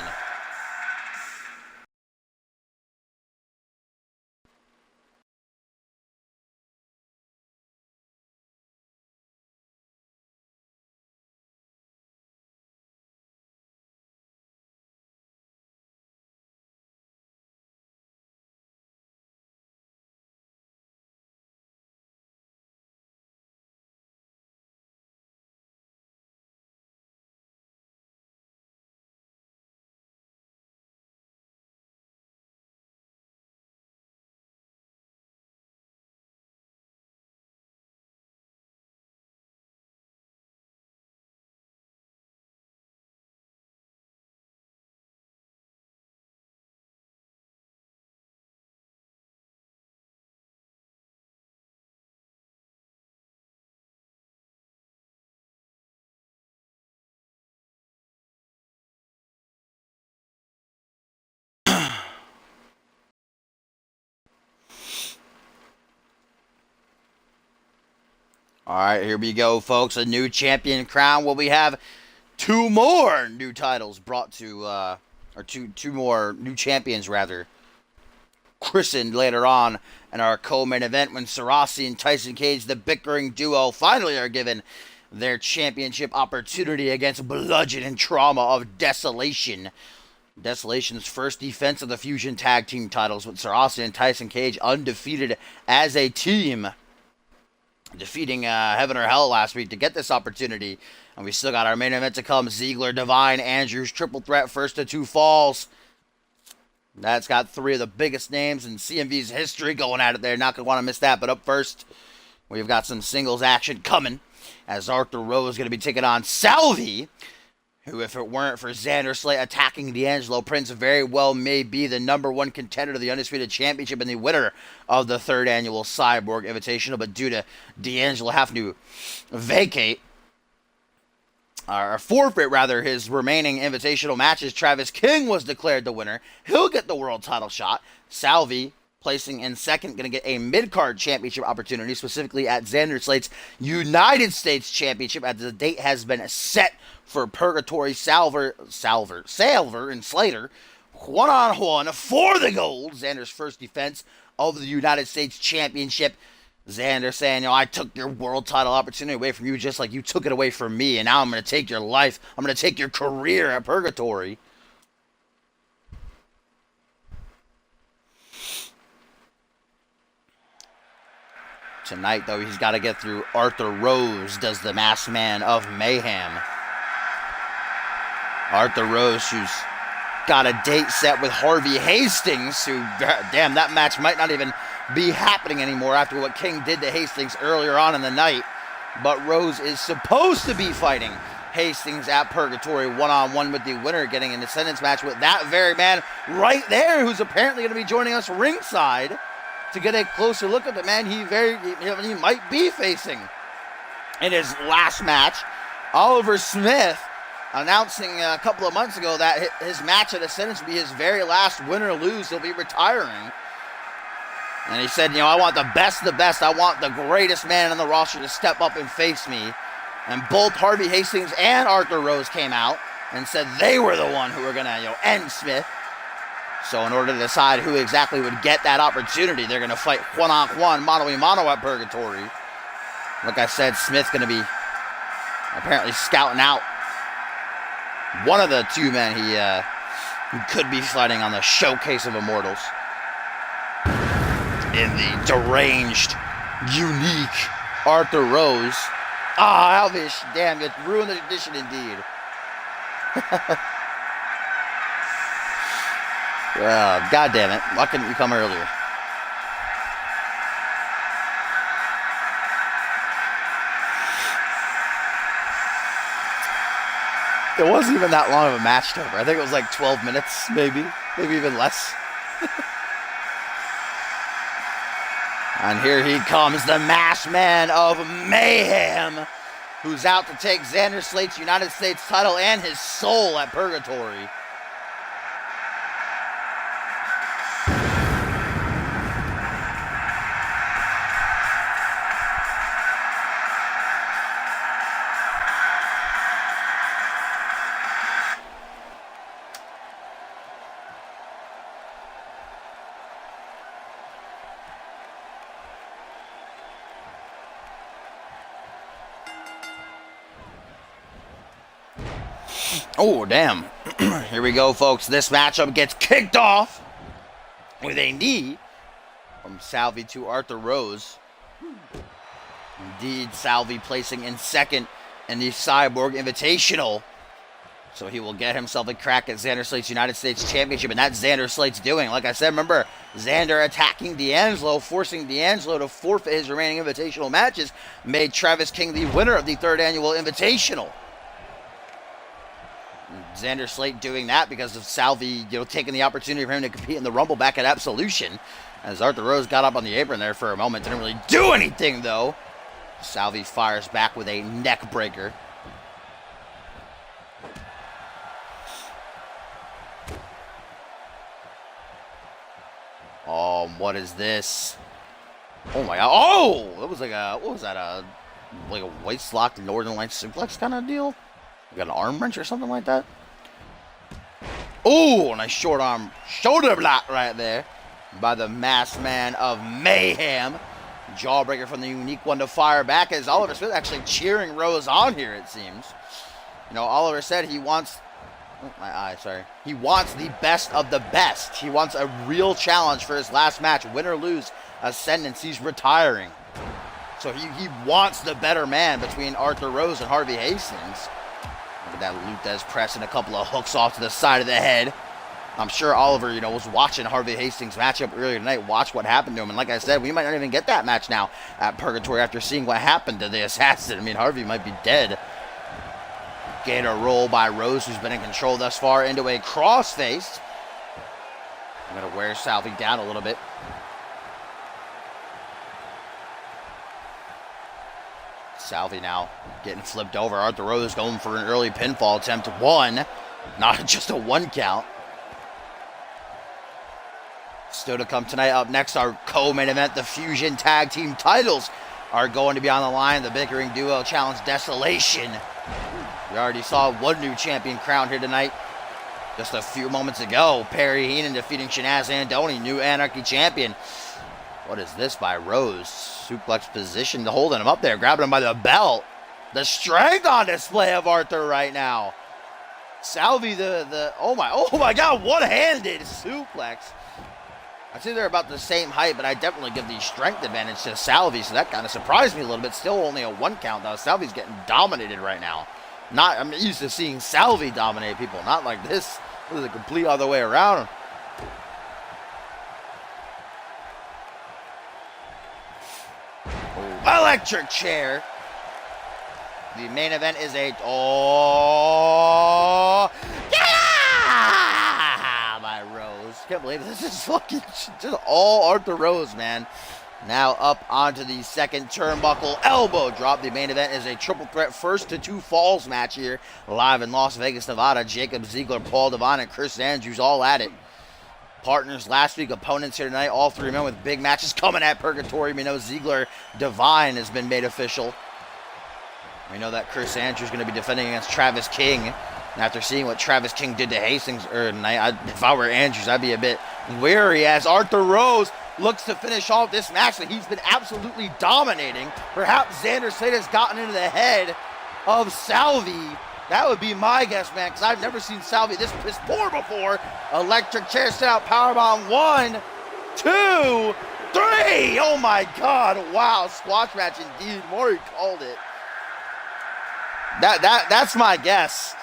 All right, here we go, folks. A new champion crown. Well, we have two more new titles brought to, or two more new champions, rather, christened later on in our co-main event when Sarasi and Tyson Cage, the bickering duo, finally are given their championship opportunity against Bludgeon and Trauma of Desolation. Desolation's first defense of the Fusion Tag Team titles, with Sarasi and Tyson Cage undefeated as a team, defeating Heaven or Hell last week to get this opportunity. And we still got our main event to come. Ziggler, Divine, Andrews, triple threat, first to two falls. That's got three of the biggest names in CMV's history going at it there. Not going to want to miss that. But up first, we've got some singles action coming, as Arthur Rose is going to be taking on Salvi, who, if it weren't for Xander Slate attacking D'Angelo Prince, very well may be the #1 contender to the Undisputed Championship and the winner of the 3rd annual Cyborg Invitational. But due to D'Angelo having to vacate, or forfeit rather, his remaining Invitational matches, Travis King was declared the winner. He'll get the world title shot. Salvi, placing in second, going to get a mid-card championship opportunity, specifically at Xander Slate's United States Championship, as the date has been set for Purgatory. Salver and Slater, one-on-one for the gold. Xander's first defense of the United States Championship. Xander saying, I took your world title opportunity away from you just like you took it away from me, and now I'm going to take your life. I'm going to take your career at Purgatory. Tonight, though, he's got to get through Arthur Rose, does the Masked Man of Mayhem. Arthur Rose, who's got a date set with Harvey Hastings, who, damn, that match might not even be happening anymore after what King did to Hastings earlier on in the night. But Rose is supposed to be fighting Hastings at Purgatory one-on-one, with the winner getting an ascendance match with that very man right there, who's apparently going to be joining us ringside to get a closer look at the man he might be facing in his last match. Oliver Smith announcing a couple of months ago that his match at Ascendance will be his very last win or lose. He'll be retiring. And he said, I want the best of the best. I want the greatest man on the roster to step up and face me. And both Harvey Hastings and Arthur Rose came out and said they were the one who were going to, end Smith. So in order to decide who exactly would get that opportunity, they're going to fight one-on-one, mano-a-mano at Purgatory. Like I said, Smith's going to be apparently scouting out one of the two men who could be fighting on the Showcase of Immortals in the deranged, unique Arthur Rose. Ah, Alvish, damn, you ruined the tradition indeed. God damn it. Why couldn't you come earlier? It wasn't even that long of a match to over. I think it was like 12 minutes, maybe even less. And here he comes, the masked man of mayhem, who's out to take Xander Slate's United States title and his soul at Purgatory. Oh, damn. Here we go, folks. This matchup gets kicked off with a knee from Salvi to Arthur Rose. Indeed, Salvi placing in second in the Cyborg Invitational. So he will get himself a crack at Xander Slate's United States Championship, and that's Xander Slate's doing. Like I said, remember, Xander attacking D'Angelo, forcing D'Angelo to forfeit his remaining Invitational matches, made Travis King the winner of the third annual Invitational. Xander Slate doing that because of Salvi, taking the opportunity for him to compete in the Rumble back at Absolution. As Arthur Rose got up on the apron there for a moment, didn't really do anything though. Salvi fires back with a neck breaker. Oh, what is this? Oh my god! Oh, that was like a like a waist locked Northern Lights suplex kind of deal. Like an arm wrench or something like that. Oh, nice short arm shoulder block right there by the masked man of mayhem. Jawbreaker from the unique one to fire back as Oliver Smith actually cheering Rose on here, it seems. Oliver said he wants... Oh, my eye, sorry. He wants the best of the best. He wants a real challenge for his last match. Win or lose, Ascendance, he's retiring. So he wants the better man between Arthur Rose and Harvey Hastings. Look at that Lutez pressing a couple of hooks off to the side of the head. I'm sure Oliver, was watching Harvey Hastings' matchup earlier tonight, watch what happened to him. And like I said, we might not even get that match now at Purgatory after seeing what happened to the Assassin. I mean, Harvey might be dead. Getting a roll by Rose, who's been in control thus far, into a crossface. I'm going to wear Salvi down a little bit. Salvi now getting flipped over. Arthur Rose going for an early pinfall attempt. One, not just a one count. Still to come tonight. Up next, our co-main event, the Fusion Tag Team titles are going to be on the line. The bickering duo challenge Desolation. We already saw one new champion crowned here tonight just a few moments ago. Perry Heenan defeating Shanaz Andoni, new Anarchy champion. What is this by Rose? Suplex position, holding him up there, grabbing him by the belt. The strength on display of Arthur right now. Salvi, oh my god, one-handed suplex. I'd say they're about the same height, but I definitely give the strength advantage to Salvi, so that kind of surprised me a little bit. Still only a one count, though. Salvi's getting dominated right now. I'm used to seeing Salvi dominate people, not like this. This is a complete other way around. Oh, electric chair. The main event is a... Oh! Yeah! By Rose. Can't believe this is fucking just all Arthur Rose, man. Now up onto the second turnbuckle elbow drop. The main event is a triple threat first to two falls match here. Live in Las Vegas, Nevada. Jacob Ziegler, Paul Devine, and Chris Andrews all at it. Partners last week, opponents here tonight. All three men with big matches coming at Purgatory. We know Ziegler Devine has been made official. We know that Chris Andrews is going to be defending against Travis King. And after seeing what Travis King did to Hastings earlier tonight, if I were Andrews, I'd be a bit wary as Arthur Rose looks to finish off this match that he's been absolutely dominating. Perhaps Xander Slade has gotten into the head of Salvi. That would be my guess, man, because I've never seen Salvi this piss poor before. Electric chair set out, powerbomb. 1, 2, 3. Oh my God! Wow, squash match indeed. Maury called it. That's my guess.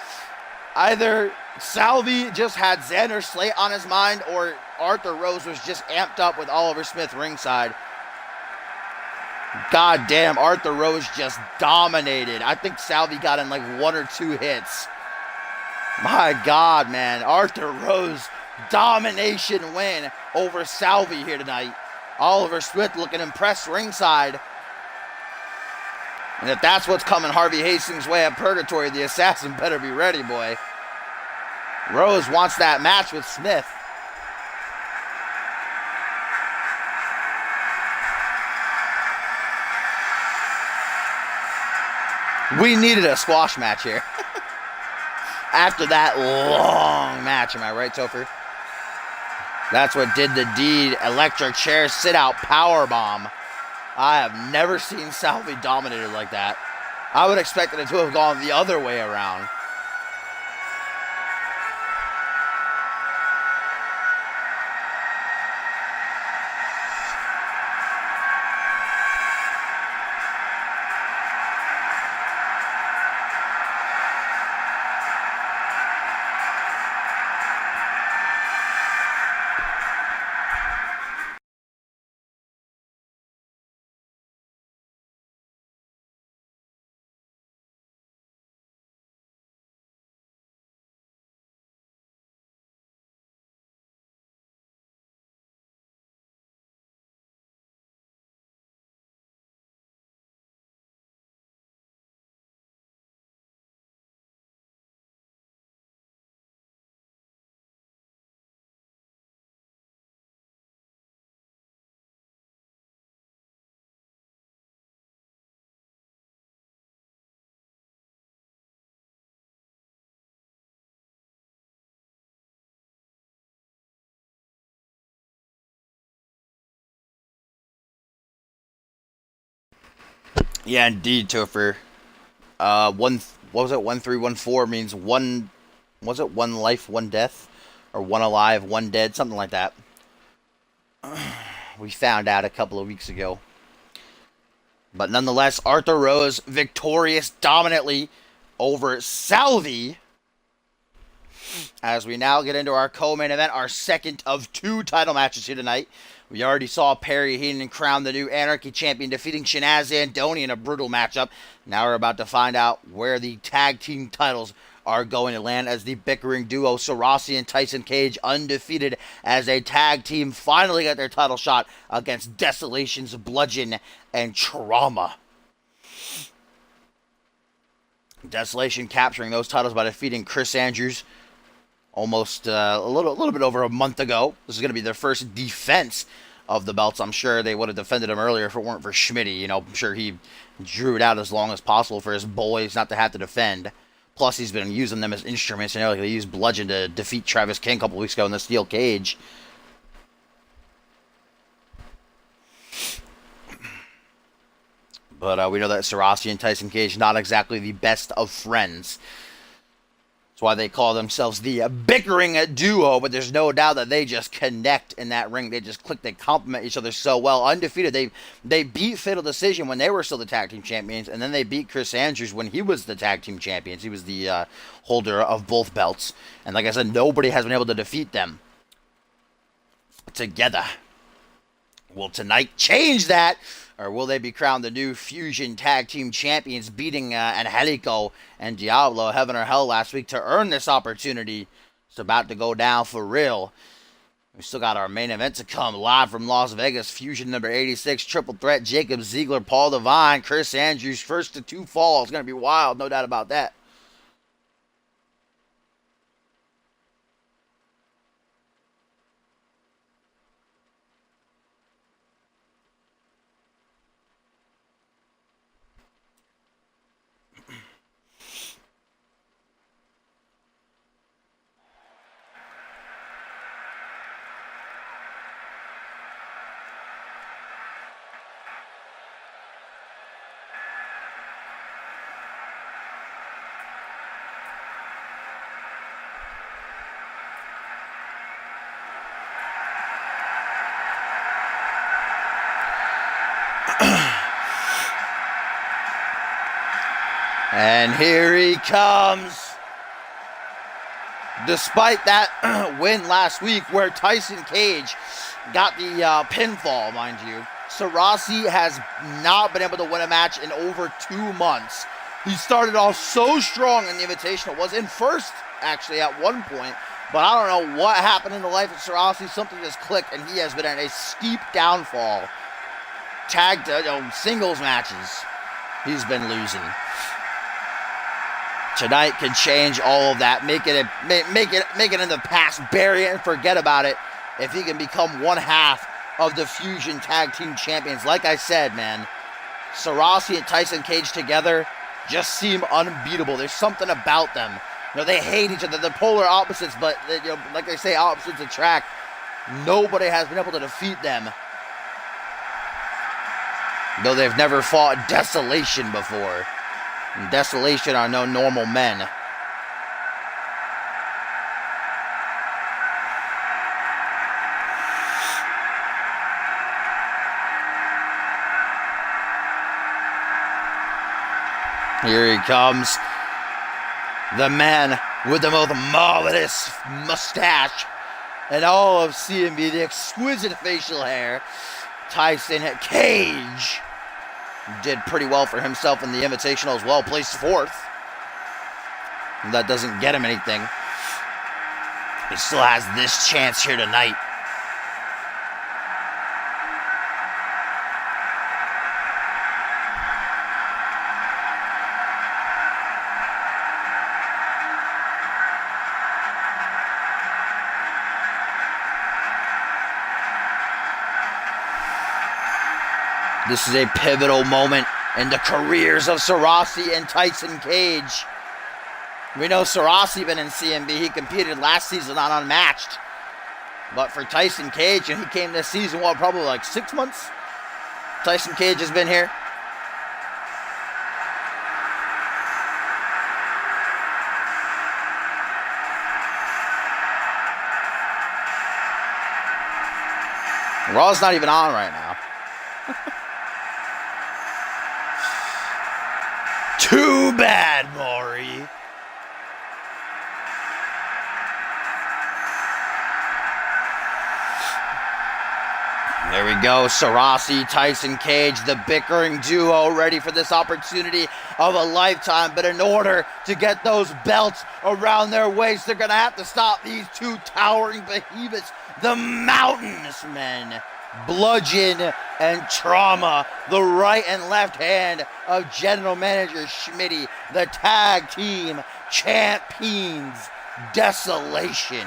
Either Salvi just had Xander Slate on his mind, or Arthur Rose was just amped up with Oliver Smith ringside. God damn, Arthur Rose just dominated. I think Salvi got in like 1 or 2 hits. My God, man. Arthur Rose, domination win over Salvi here tonight. Oliver Smith looking impressed ringside. And if that's what's coming Harvey Hastings' way at Purgatory, the assassin better be ready, boy. Rose wants that match with Smith. We needed a squash match here. After that long match, am I right, Topher? That's what did the deed. Electric chair, sit out, power bomb. I have never seen Salvi dominated like that. I would expect it to have gone the other way around. Yeah, indeed, Topher. What was it? 1314 means one. Was it one life, one death, or one alive, one dead, something like that? We found out a couple of weeks ago. But nonetheless, Arthur Rose victorious dominantly over Salvi. As we now get into our co-main event, our second of 2 title matches here tonight. We already saw Perry Heenan crown the new Anarchy champion, defeating Shanaz Andoni in a brutal matchup. Now we're about to find out where the tag team titles are going to land, as the bickering duo Sarasi and Tyson Cage, undefeated as a tag team, finally got their title shot against Desolation's Bludgeon and Trauma. Desolation capturing those titles by defeating Chris Andrews almost a little bit over a month ago. This is going to be their first defense of the belts. I'm sure they would have defended him earlier if it weren't for Schmitty. You know, I'm sure he drew it out as long as possible for his boys not to have to defend. Plus, he's been using them as instruments. You know, like they used Bludgeon to defeat Travis King a couple weeks ago in the steel cage. But we know that Sarasi and Tyson Cage not exactly the best of friends. That's why they call themselves the bickering duo, but there's no doubt that they just connect in that ring. They just click, they complement each other so well. Undefeated, they beat Fatal Decision when they were still the tag team champions, and then they beat Chris Andrews when he was the tag team champions. He was the holder of both belts. And like I said, nobody has been able to defeat them together. Will tonight change that? Or will they be crowned the new Fusion Tag Team Champions, beating Angelico and Diablo, Heaven or Hell, last week to earn this opportunity? It's about to go down for real. We still got our main event to come, live from Las Vegas. Fusion number 86, Triple Threat, Jacob Ziegler, Paul Devine, Chris Andrews, first to 2 falls. It's going to be wild, no doubt about that. And here he comes. Despite that win last week where Tyson Cage got the pinfall, mind you, Sarasi has not been able to win a match in over 2 months. He started off so strong in the Invitational, was in first actually at one point, but I don't know what happened in the life of Sarasi. Something just clicked and he has been in a steep downfall. Singles matches, he's been losing. Tonight can change all of that, make it in the past, bury it and forget about it if he can become one half of the Fusion Tag Team Champions. Like I said, man, Sarasi and Tyson Cage together just seem unbeatable. There's something about them. You know, they hate each other. They're polar opposites, but like they say, opposites attract. Nobody has been able to defeat them. Though they've never fought Desolation before. And Desolation are no normal men. Here he comes. The man with the most marvelous mustache and all of CMV, the exquisite facial hair, Tyson Cage. Did pretty well for himself in the Invitational as well, placed 4th. And that doesn't get him anything. He still has this chance here tonight. This is a pivotal moment in the careers of Sarasi and Tyson Cage. We know Sarasi been in CMV. He competed last season on Unmatched. But for Tyson Cage, and he came this season, probably like 6 months? Tyson Cage has been here. Raw's not even on right now. Too bad, Maury. There we go. Sarasi, Tyson Cage, the bickering duo, ready for this opportunity of a lifetime. But in order to get those belts around their waist, they're going to have to stop these two towering behemoths, the Mountains Men. Bludgeon and Trauma, the right and left hand of General Manager Schmitty, the tag team champions, Desolation.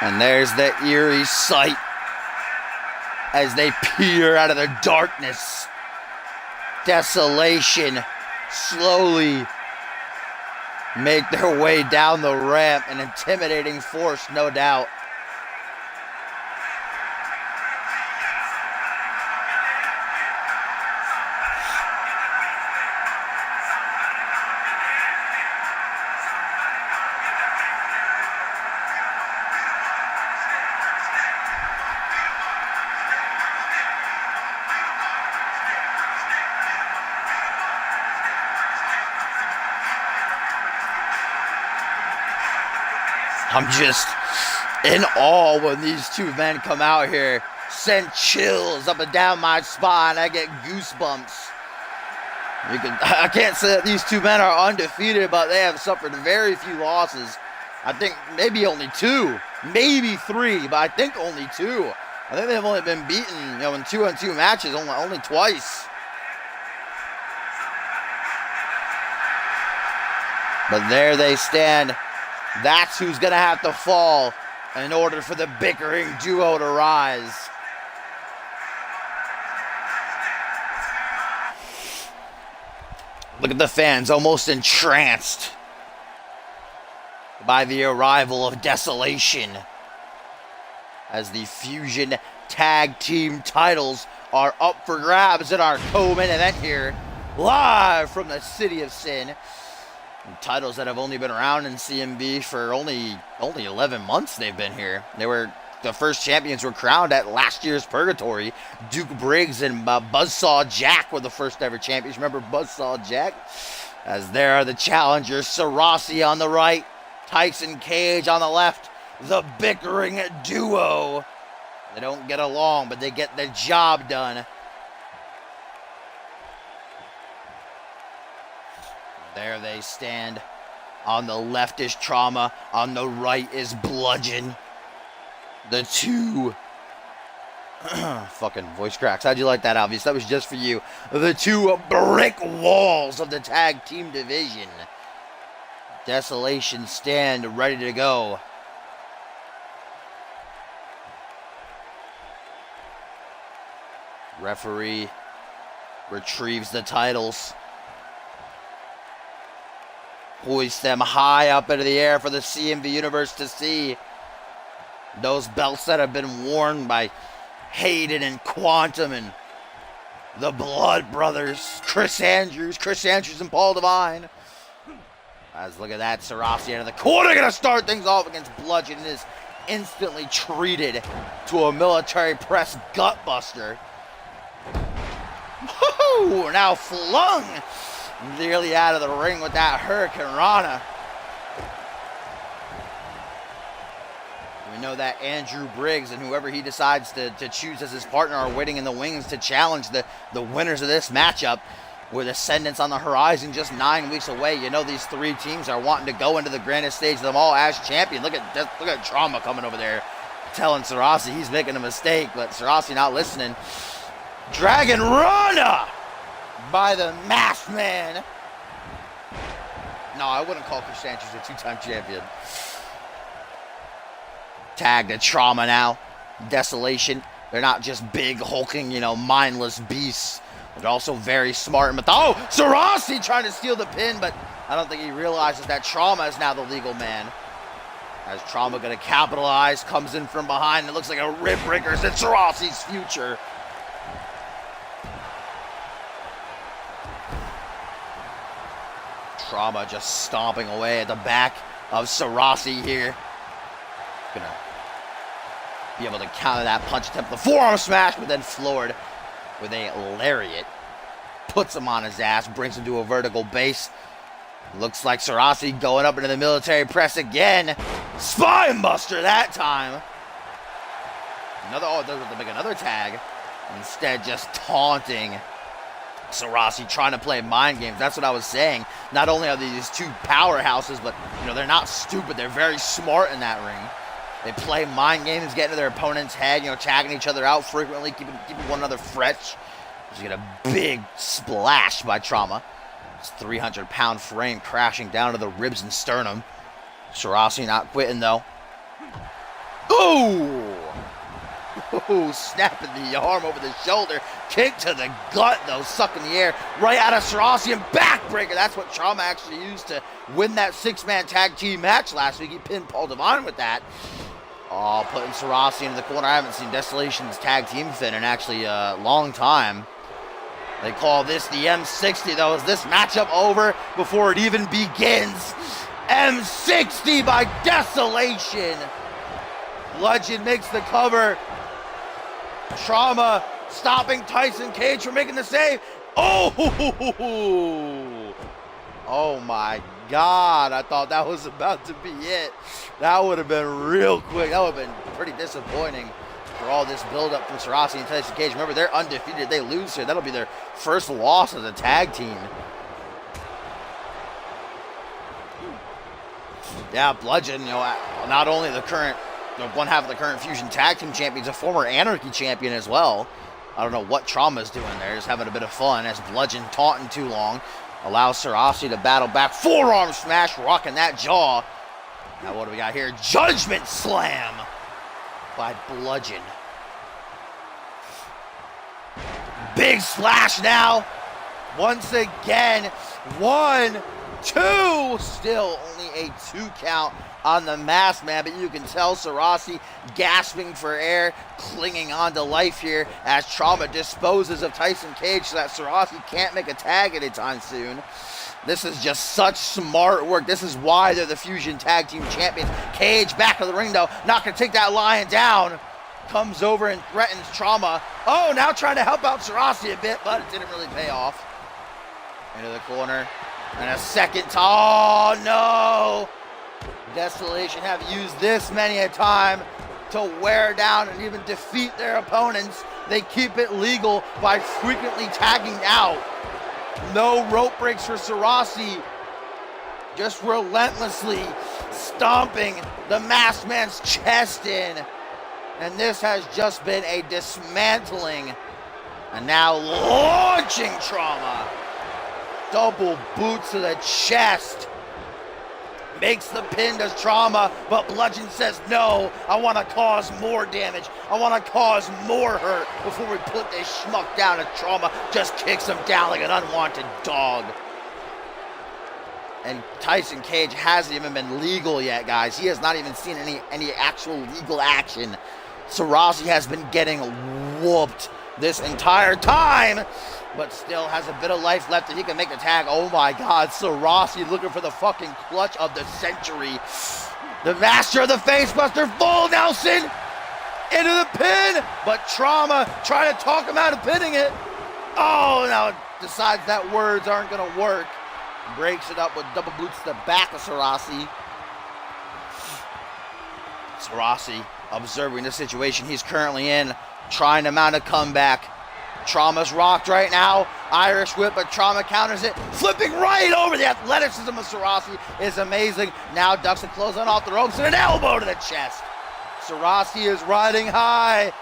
And there's the eerie sight as they peer out of the darkness. Desolation slowly make their way down the ramp, an intimidating force, no doubt. I'm just in awe when these two men come out here. Send chills up and down my spine. I get goosebumps. I can't say that these two men are undefeated, but they have suffered very few losses. I think maybe only 2, maybe 3, but I think only 2. I think they've only been beaten, in 2-on-2 matches, only twice. But there they stand. That's who's going to have to fall in order for the bickering duo to rise. Look at the fans, almost entranced by the arrival of Desolation, as the Fusion Tag Team titles are up for grabs in our co-main event here, live from the City of Sin. Titles that have only been around in CMV for only 11 months they've been here. The first champions were crowned at last year's Purgatory. Duke Briggs and Buzzsaw Jack were the first ever champions. Remember Buzzsaw Jack? As there are the challengers, Sarasi on the right, Tyson Cage on the left, the bickering duo. They don't get along, but they get the job done. There they stand. On the left is Trauma. On the right is Bludgeon. The two... fucking voice cracks. How'd you like that, Obvious? That was just for you. The two brick walls of the tag team division. Desolation stand ready to go. Referee retrieves the titles. Hoist them high up into the air for the CMV Universe to see. Those belts that have been worn by Hayden and Quantum and the Blood Brothers, Chris Andrews and Paul Devine. As look at that, Sarasi into the corner, gonna start things off against Bludgeon and is instantly treated to a military press gutbuster. Woo! Now flung nearly out of the ring with that Hurricane Rana. We know that Andrew Briggs and whoever he decides to choose as his partner are waiting in the wings to challenge the winners of this matchup, with Ascendance on the horizon just 9 weeks away. You know these three teams are wanting to go into the grandest stage of them all as champion. Look at Trauma coming over there telling Sarasi he's making a mistake, but Sarasi not listening. Dragon Rana by the Masked Man. No, I wouldn't call Chris Andrews a two-time champion. Tag to Trauma now. Desolation. They're not just big, hulking, mindless beasts. They're also very smart. Oh, Sarasi trying to steal the pin, but I don't think he realizes that Trauma is now the legal man. As Trauma going to capitalize, comes in from behind. It looks like a rib breaker. It's Sarasi's future. Trauma just stomping away at the back of Sarasi here. Gonna be able to counter that punch attempt. The forearm smash, but then floored with a lariat. Puts him on his ass, brings him to a vertical base. Looks like Sarasi going up into the military press again. Spine buster that time. Doesn't make another tag. Instead, just taunting Sarasi, trying to play mind games. That's what I was saying. Not only are these two powerhouses, but they're not stupid. They're very smart in that ring. They play mind games, get into their opponent's head, tagging each other out frequently, keeping one another fresh. Just get a big splash by Trauma. His 300-pound frame crashing down to the ribs and sternum. Sarasi not quitting though. Ooh! Ooh, snapping the arm over the shoulder. Kick to the gut, though, sucking the air right out of Sarasi and backbreaker. That's what Trauma actually used to win that six-man tag team match last week. He pinned Paul Devine with that. Oh, putting Sarasi into the corner. I haven't seen Desolation's tag team fin in actually a long time. They call this the M60, though. Is this matchup over before it even begins? M60 by Desolation. Bludgeon makes the cover. Trauma stopping Tyson Cage from making the save. Oh my God. I thought that was about to be it. That would have been real quick. That would have been pretty disappointing for all this build-up from Sarasi and Tyson Cage. Remember, they're undefeated. They lose here. That'll be their first loss as a tag team. Yeah, Bludgeon, not only the current, one half of the current Fusion Tag Team Champions, a former Anarchy Champion as well. I don't know what Trauma's doing there, just having a bit of fun as Bludgeon taunting too long. Allows Sarasi to battle back. Forearm smash, rocking that jaw. Now what do we got here? Judgment Slam by Bludgeon. Big splash now. Once again. 1, 2. Still only a 2 count on the Masked Man, but you can tell Sarasi gasping for air, clinging on to life here as Trauma disposes of Tyson Cage so that Sarasi can't make a tag anytime soon. This is just such smart work. This is why they're the Fusion Tag Team Champions. Cage back of the ring, though. Not going to take that lion down. Comes over and threatens Trauma. Oh, now trying to help out Sarasi a bit, but it didn't really pay off. Into the corner. And a second. Oh, no. Desolation have used this many a time to wear down and even defeat their opponents. They keep it legal by frequently tagging out. No rope breaks for Sarasi. Just relentlessly stomping the masked man's chest in. And this has just been a dismantling. And now launching Trauma. Double boot to the chest. Makes the pin to Trauma, but Bludgeon says, no, I want to cause more damage. I want to cause more hurt before we put this schmuck down. And Trauma just kicks him down like an unwanted dog. And Tyson Cage hasn't even been legal yet, guys. He has not even seen any actual legal action. Sarasi has been getting whooped this entire time, but still has a bit of life left and he can make the tag. Oh my God, Sarasi looking for the fucking clutch of the century. The master of the facebuster, full Nelson into the pin, but Trauma trying to talk him out of pinning it. Oh, now decides that words aren't gonna work. Breaks it up with double boots to the back of Sarasi. Sarasi observing the situation he's currently in, trying to mount a comeback. Trauma's rocked right now. Irish whip, but Trauma counters it. Flipping right over. The athleticism of Sarasi is amazing. Now ducks a clothesline off the ropes and an elbow to the chest. Sarasi is riding high.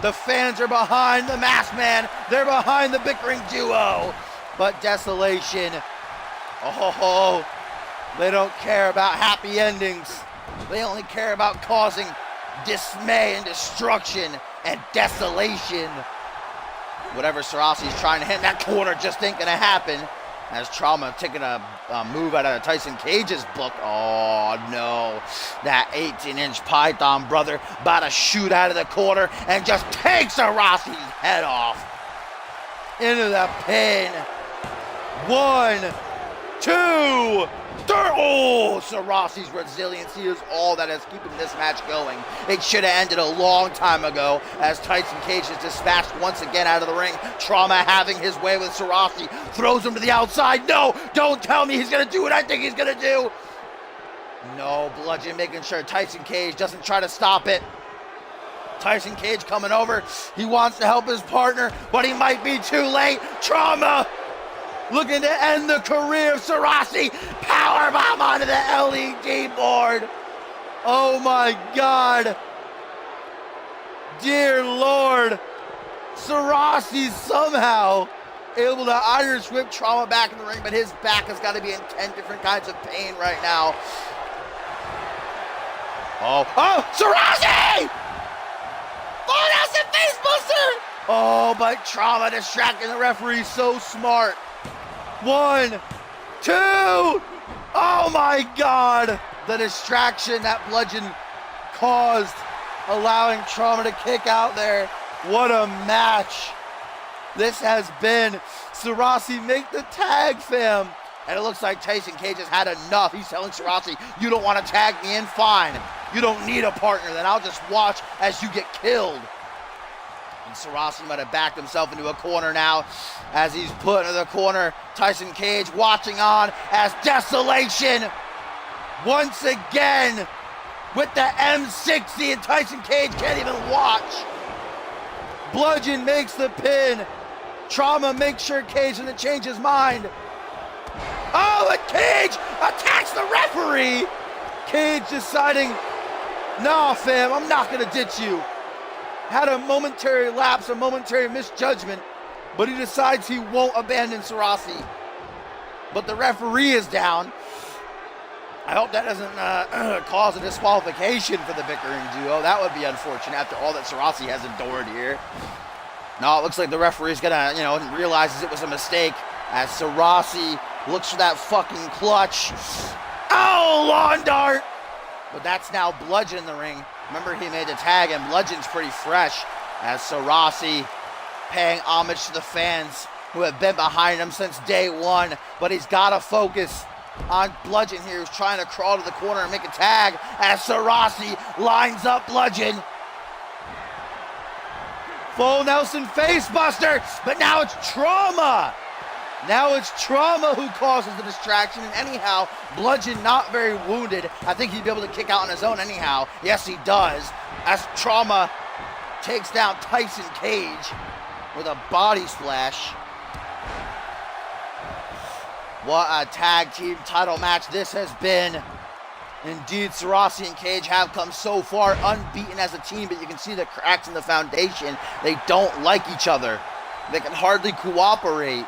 The fans are behind the masked man. They're behind the bickering duo. But Desolation, oh, they don't care about happy endings. They only care about causing dismay and destruction and desolation. Whatever Sarasi's trying to hit in that corner just ain't gonna happen. As Trauma taking a move out of Tyson Cage's book. Oh no, that 18-inch python brother about to shoot out of the corner and just takes Sarasi's head off. Into the pin. 1, 2, 3. Oh, Sarasi's resiliency is all that is keeping this match going. It should have ended a long time ago as Tyson Cage is dispatched once again out of the ring. Trauma having his way with Sarasi. Throws him to the outside. No, don't tell me he's going to do what I think he's going to do. No, Bludgeon making sure Tyson Cage doesn't try to stop it. Tyson Cage coming over. He wants to help his partner, but he might be too late. Trauma looking to end the career of Sarasi. Powerbomb onto the LED board. Oh my God. Dear Lord. Sarasi somehow able to Irish whip Trauma back in the ring, but his back has got to be in 10 different kinds of pain right now. Oh, Sarasi! Oh, that's a face buster! Oh, but Trauma distracting the referee so smart. 1, 2. Oh my God. The distraction that Bludgeon caused, allowing Trauma to kick out there. What a match. This has been Sarasi make the tag, fam. And it looks like Tyson Cage has had enough. He's telling Sarasi, you don't want to tag me in? Fine. You don't need a partner. Then I'll just watch as you get killed. And Sarasi might have backed himself into a corner now as he's put into the corner. Tyson Cage watching on as Desolation once again with the M60, and Tyson Cage can't even watch. Bludgeon makes the pin. Trauma makes sure Cage doesn't change his mind. Oh, and Cage attacks the referee. Cage deciding, nah, fam, I'm not gonna ditch you. Had a momentary lapse, a momentary misjudgment, but he decides he won't abandon Sarasi. But the referee is down. I hope that doesn't cause a disqualification for the bickering duo. That would be unfortunate after all that Sarasi has endured here. No, it looks like the referee's gonna, realizes it was a mistake as Sarasi looks for that fucking clutch. Oh, lawn dart! But that's now Bludgeon in the ring. Remember, he made the tag, and Bludgeon's pretty fresh as Sarasi paying homage to the fans. who have been behind him since day one, but he's got to focus on Bludgeon here, who's trying to crawl to the corner and make a tag as Sarasi lines up Bludgeon. Full Nelson facebuster, but now it's Trauma. Now it's Trauma who causes the distraction, and anyhow, Bludgeon not very wounded. I think he'd be able to kick out on his own anyhow. Yes, he does, as Trauma takes down Tyson Cage with a body splash. What a tag team title match this has been. Indeed, Sarasi and Cage have come so far unbeaten as a team, but you can see the cracks in the foundation. They don't like each other. They can hardly cooperate.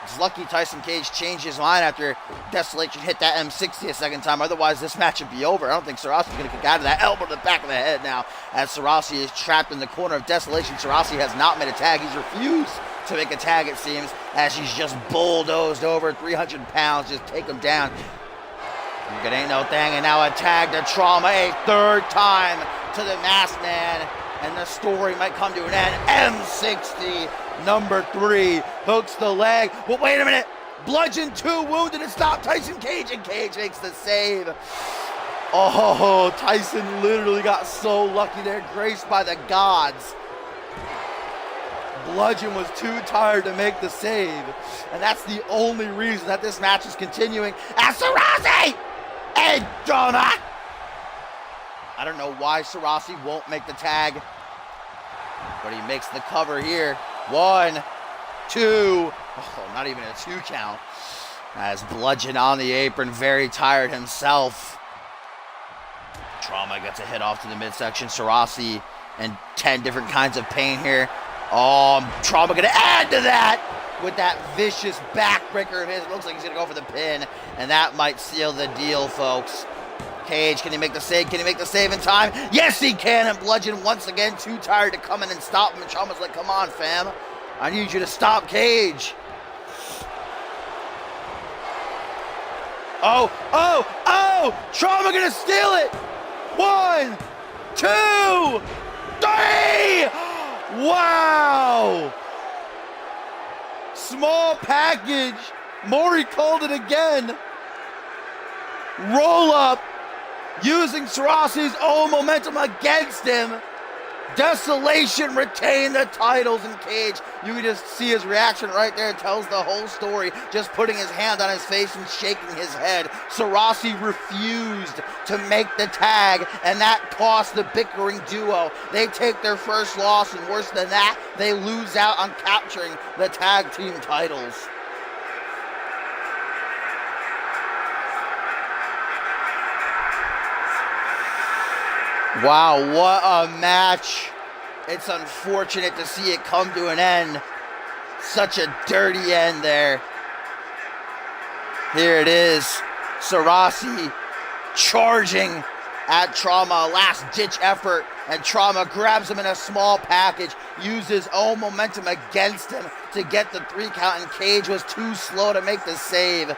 It's lucky Tyson Cage changed his mind after Desolation hit that M60 a second time. Otherwise, this match would be over. I don't think Sarasi's going to kick out of that elbow to the back of the head now, as Sarasi is trapped in the corner of Desolation. Sarasi has not made a tag. He's refused to make a tag, it seems, as he's just bulldozed over 300 pounds. Just take him down. It ain't no thing, and now a tag to Trauma a third time to the Masked Man, and the story might come to an end. M60, number 3, hooks the leg, but wait a minute, Bludgeon 2 wounded to stop Tyson Cage, and Cage makes the save. Oh, Tyson literally got so lucky there, graced by the gods. Bludgeon was too tired to make the save, and that's the only reason that this match is continuing. As Sarasi and Trauma. I don't know why Sarasi won't make the tag, but he makes the cover here. 1, 2, oh, not even a 2 count. As Bludgeon on the apron, very tired himself. Trauma gets a hit off to the midsection. Sarasi in 10 different kinds of pain here. Oh, Trauma gonna add to that with that vicious backbreaker of his. It looks like he's gonna go for the pin, and that might seal the deal, folks. Cage, can he make the save? Can he make the save in time? Yes, he can, and Bludgeon once again too tired to come in and stop him, and Trauma's like, come on, fam. I need you to stop Cage. Oh, oh, oh! Trauma gonna steal it! 1, 2, 3! Wow! Small package. Maury called it again. Roll up. Using Sarasi's own momentum against him. Desolation retained the titles, and Cage, you can just see his reaction right there. It tells the whole story, just putting his hand on his face and shaking his head. Sarasi refused to make the tag, and that cost the bickering duo. They take their first loss, and worse than that, they lose out on capturing the tag team titles. Wow, what a match. It's unfortunate to see it come to an end. Such a dirty end there. Here it is. Sarasi charging at Trauma. Last-ditch effort. And Trauma grabs him in a small package. Uses his own momentum against him to get the 3 count. And Cage was too slow to make the save.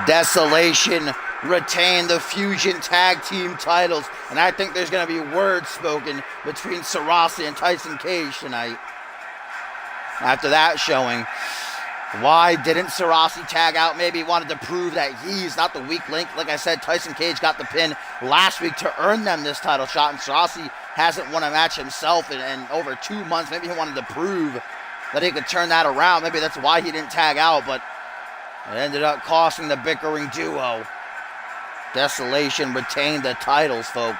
Desolation retain the Fusion Tag Team titles, and I think there's going to be words spoken between Sarasi and Tyson Cage tonight. After that showing, why didn't Sarasi tag out? Maybe he wanted to prove that he's not the weak link. Like I said, Tyson Cage got the pin last week to earn them this title shot, and Sarasi hasn't won a match himself in over 2 months. Maybe he wanted to prove that he could turn that around. Maybe that's why he didn't tag out, but it ended up costing the bickering duo. Desolation retained the titles, folks.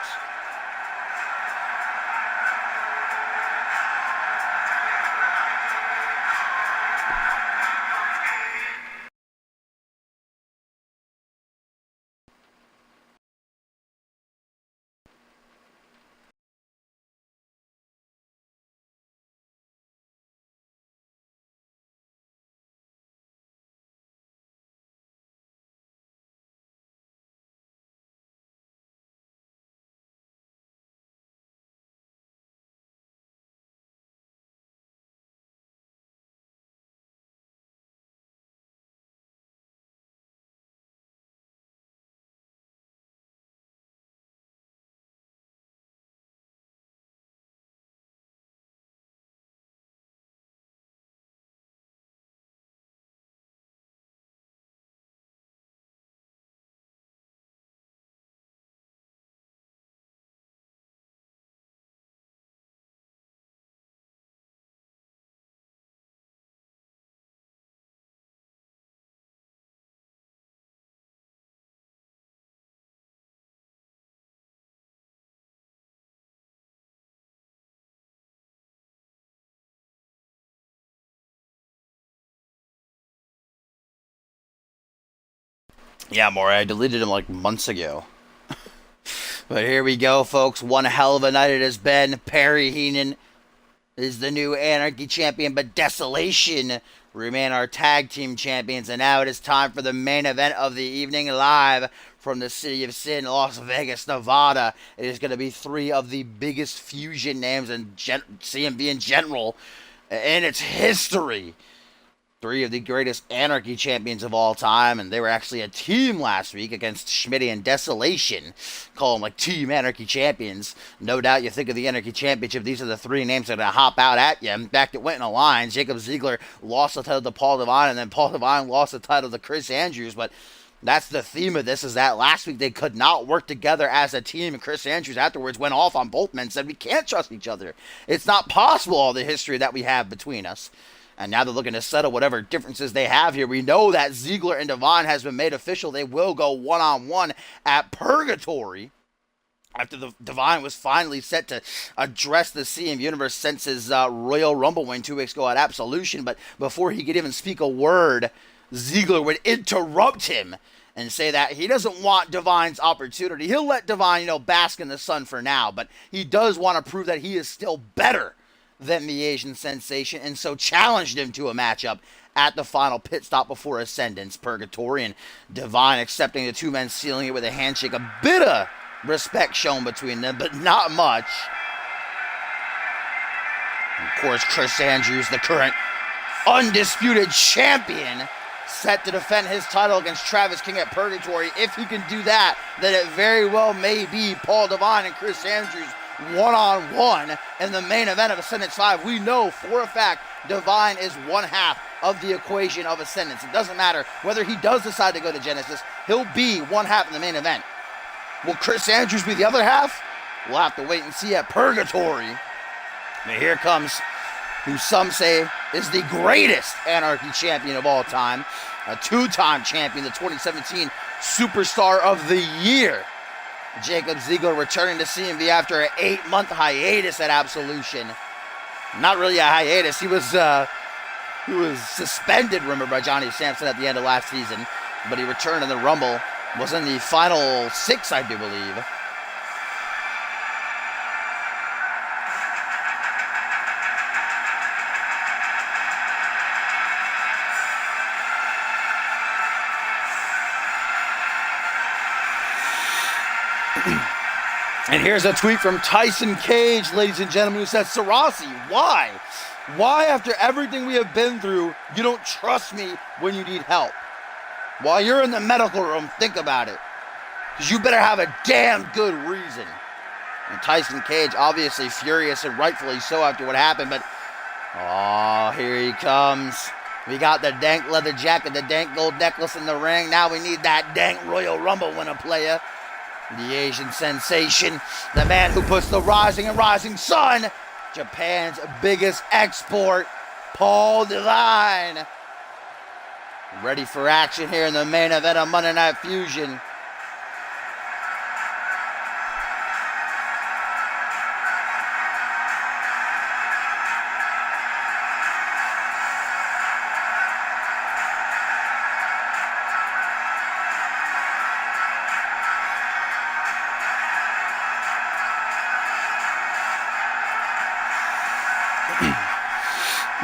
Yeah, Maury, I deleted him like months ago. But here we go, folks. One hell of a night it has been. Perry Heenan is the new Anarchy champion, but Desolation remain our tag team champions. And now it is time for the main event of the evening, live from the City of Sin, Las Vegas, Nevada. It is going to be three of the biggest fusion names in CMV in general in its history. Three of the greatest Anarchy champions of all time, and they were actually a team last week against Schmitty and Desolation. Call them like Team Anarchy champions. No doubt you think of the Anarchy Championship, these are the three names that are going to hop out at you. In fact, it went in a line. Jacob Ziegler lost the title to Paul Devine, and then Paul Devine lost the title to Chris Andrews, but that's the theme of this, is that last week they could not work together as a team, and Chris Andrews afterwards went off on both men and said, we can't trust each other. It's not possible, all the history that we have between us. And now they're looking to settle whatever differences they have here. We know that Ziegler and Devine has been made official. They will go one-on-one at Purgatory after the Devine was finally set to address the CM Universe since his Royal Rumble win 2 weeks ago at Absolution. But before he could even speak a word, Ziegler would interrupt him and say that he doesn't want Devine's opportunity. He'll let Devine, bask in the sun for now, but he does want to prove that he is still better than the Asian Sensation, and so challenged him to a matchup at the final pit stop before Ascendance, Purgatory, and Devine accepting the two men, sealing it with a handshake. A bit of respect shown between them, but not much. And of course, Chris Andrews, the current undisputed champion, set to defend his title against Travis King at Purgatory. If he can do that, then it very well may be Paul Devine and Chris Andrews one-on-one in the main event of Ascendance 5. We know for a fact Devine is one half of the equation of Ascendance. It doesn't matter whether he does decide to go to Genesis, he'll be one half in the main event. Will Chris Andrews be the other half? We'll have to wait and see at Purgatory. But here comes who some say is the greatest Anarchy champion of all time, a two-time champion, the 2017 Superstar of the Year, Jacob Ziegler, returning to CMV after an 8-month hiatus at Absolution. Not really a hiatus. He was suspended, remember, by Johnny Sampson at the end of last season. But he returned in the Rumble. Was in the final 6, I do believe. And here's a tweet from Tyson Cage, ladies and gentlemen, who says, Sarasi, why? Why, after everything we have been through, you don't trust me when you need help? While you're in the medical room, think about it. Because you better have a damn good reason. And Tyson Cage, obviously furious and rightfully so after what happened, but, oh, here he comes. We got the dank leather jacket, the dank gold necklace in the ring. Now we need that dank Royal Rumble winner player. The Asian Sensation, the man who puts the rising and rising sun, Japan's biggest export, Paul Devine. Ready for action here in the main event of Monday Night Fusion.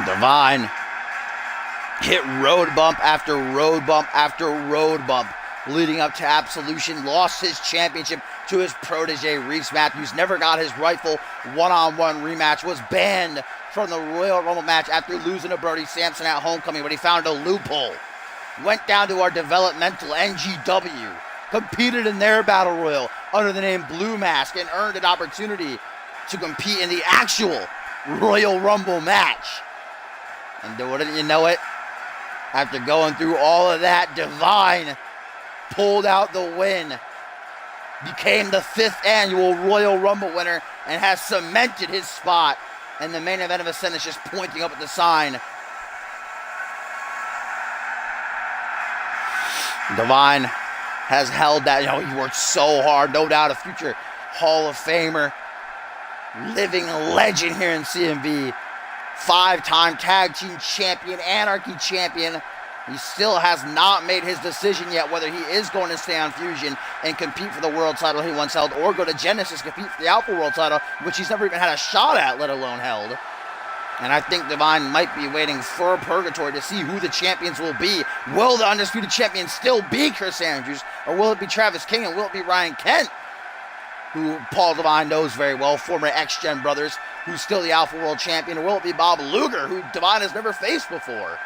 Devine hit road bump after road bump after road bump leading up to Absolution. Lost his championship to his protege Reese Matthews. Never got his rightful one-on-one rematch. Was banned from the Royal Rumble match after losing to Brody Sampson at Homecoming, but he found a loophole. Went down to our developmental NGW, competed in their Battle Royal under the name Blue Mask, and earned an opportunity to compete in the actual Royal Rumble match. And wouldn't you know it, after going through all of that, Devine pulled out the win, became the 5th annual Royal Rumble winner, and has cemented his spot in the main event of Ascendance, just pointing up at the sign. Devine has held that, he worked so hard, no doubt a future Hall of Famer, living legend here in CMV. 5-time tag team champion, Anarchy champion, He still has not made his decision yet whether he is going to stay on Fusion and compete for the world title he once held, or go to Genesis, compete for the Alpha World title, which he's never even had a shot at, let alone held. And I think Divine might be waiting for Purgatory to see who the champions will be. Will the undisputed champion still be Chris Andrews, or will it be Travis King, and will it be Ryan Kent, who Paul Divine knows very well, former X-Gen Brothers, who's still the Alpha World Champion, or will it be Bob Luger, who Divine has never faced before?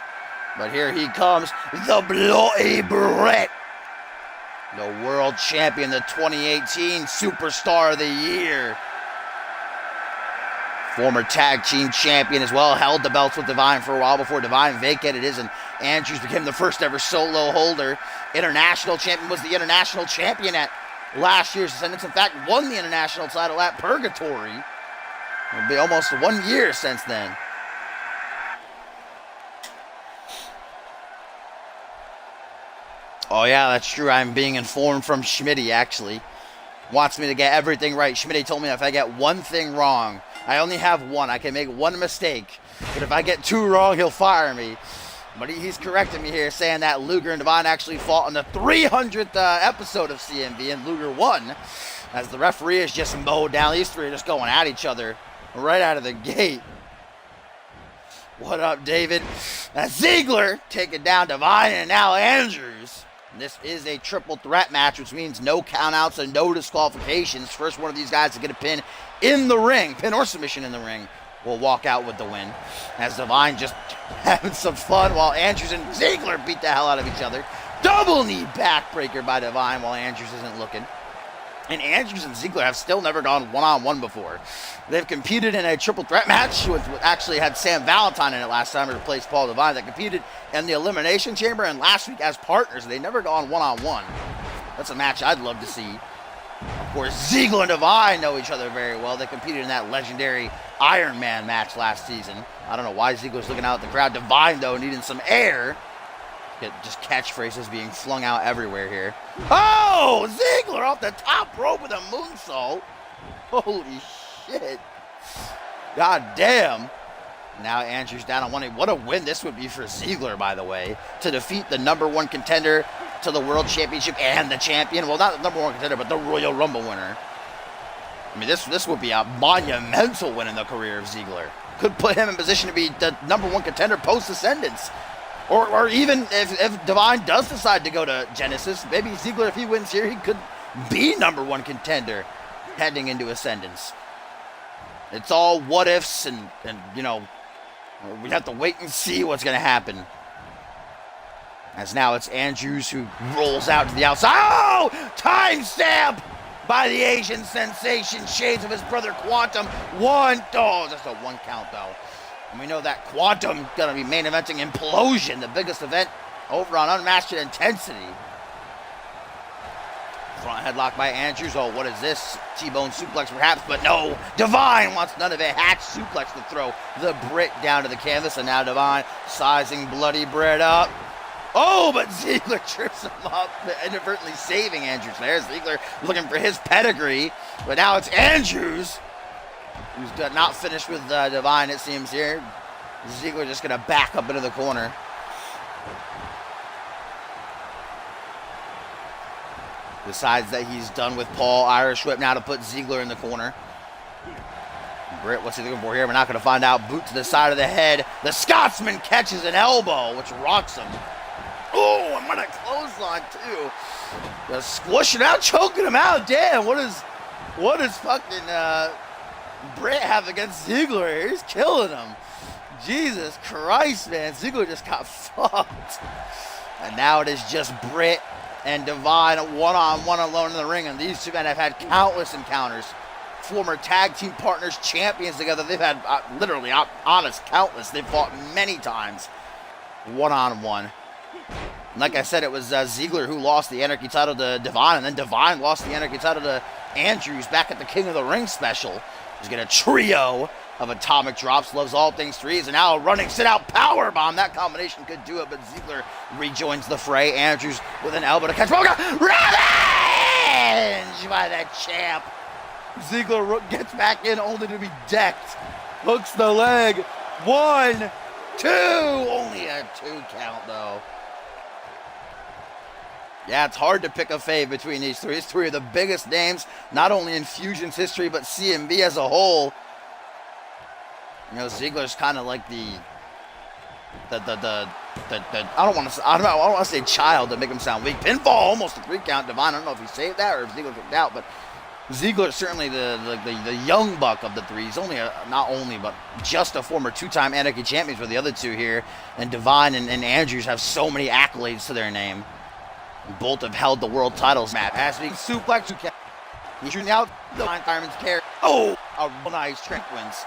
But here he comes, the Bloody Brett, the World Champion, the 2018 Superstar of the Year. Former Tag Team Champion as well, held the belts with Divine for a while before Divine vacated his, and Andrews became the first ever solo holder. International Champion, was the International Champion at last year's Ascendance. In fact, won the International title at Purgatory. It'll be almost 1 year since then. Oh yeah, that's true. I'm being informed from Schmitty, actually. Wants me to get everything right. Schmitty told me if I get one thing wrong, I only have one. I can make one mistake. But if I get two wrong, he'll fire me. But he's correcting me here, saying that Luger and Divine actually fought on the 300th episode of CMV, and Luger won. As the referee is just mowed down. These three are just going at each other right out of the gate. What up, David? That's Ziggler taking down Divine, and now Andrews. This is a triple threat match, which means no countouts and no disqualifications. First one of these guys to get a pin in the ring, pin or submission in the ring, will walk out with the win. As Divine just having some fun while Andrews and Ziggler beat the hell out of each other. Double knee backbreaker by Divine while Andrews isn't looking. And Andrews and Ziggler have still never gone one-on-one before. They've competed in a triple threat match, with actually had Sam Valentine in it last time, to replace Paul Divine. They competed in the Elimination Chamber, and last week as partners. They never gone one-on-one. That's a match I'd love to see. Of course, Ziggler and Divine know each other very well. They competed in that legendary Iron Man match last season. I don't know why Ziggler's looking out at the crowd. Divine, though, needing some air. Just catchphrases being flung out everywhere here. Oh! Ziggler off the top rope with a moonsault. Holy shit. God damn. Now Andrews down on 1-8. What a win this would be for Ziggler, by the way. To defeat the #1 contender to the World Championship and the champion. Well, not the #1 contender, but the Royal Rumble winner. I mean, this would be a monumental win in the career of Ziggler. Could put him in position to be the #1 contender post-Ascendance. Or even if Divine does decide to go to Genesis, maybe Ziggler, if he wins here, he could be #1 contender heading into Ascendance. It's all what ifs, and you know, we have to wait and see what's going to happen. As now it's Andrews who rolls out to the outside. Oh! Timestamp by the Asian sensation, shades of his brother Quantum. Oh, that's a 1 count though. And we know that Quantum going to be main eventing Implosion, the biggest event over on Unmatched Intensity. Front headlock by Andrews. Oh, what is this? T-bone suplex perhaps, but no. Divine wants none of it. Hatch suplex to throw the Brit down to the canvas, and now Divine sizing Bloody Brit up. Oh, but Ziggler trips him up, inadvertently saving Andrews there. Ziggler looking for his pedigree, but now it's Andrews who's not finished with Divine, it seems here. Ziggler just going to back up into the corner. Decides that he's done with Paul. Irish whip now to put Ziggler in the corner. Britt, what's he looking for here? We're not going to find out. Boot to the side of the head. The Scotsman catches an elbow, which rocks him. Oh, I'm going to clothesline too. Just squishing out, choking him out. Damn, what is fucking Britt have against Ziggler here? He's killing him. Jesus Christ, man. Ziggler just got fucked. And now it is just Britt and Divine one-on-one alone in the ring. And these two men have had countless encounters. Former tag team partners, champions together. They've had literally, honest, countless. They've fought many times one-on-one. Like I said, it was Ziggler who lost the Anarchy title to Divine, and then Divine lost the Anarchy title to Andrews back at the King of the Ring special. He's got a trio of atomic drops, loves all things threes, and now a running sit-out powerbomb. That combination could do it, but Ziggler rejoins the fray. Andrews with an elbow to catch Boga. Revenge by the champ. Ziggler gets back in only to be decked. Hooks the leg. 1, 2. Only a 2 count, though. Yeah, it's hard to pick a fave between these three. These three are the biggest names, not only in Fusion's history, but CMV as a whole. You know, Ziggler's kind of like the I don't want to say child to make him sound weak. Pinfall, almost a 3 count. Divine, I don't know if he saved that or if Ziggler kicked out, but Ziggler's certainly the young buck of the three. He's only but just a former 2-time Anarchy champions with the other two here. And Divine and Andrews have so many accolades to their name. Both have held the world titles match. As we suplex, he's shooting out the fireman's carry. Oh, a nice trick wins.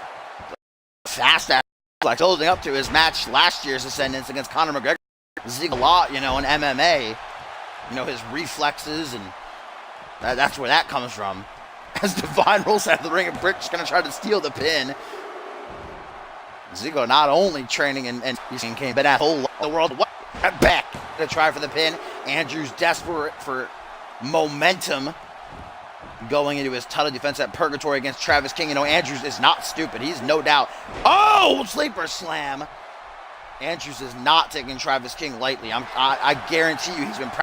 Fast ass like holding up to his match last year's ascendance against Conor McGregor. Ziggler a lot, you know, in MMA. You know, his reflexes, and that's where that comes from. As Divine rolls out of the ring and Brick's going to try to steal the pin. Ziggler not only training and he's came, but at whole the world back to try for the pin. Andrews desperate for momentum going into his title defense at Purgatory against Travis King. You know, Andrews is not stupid. He's no doubt. Oh, sleeper slam. Andrews is not taking Travis King lightly. I guarantee you he's been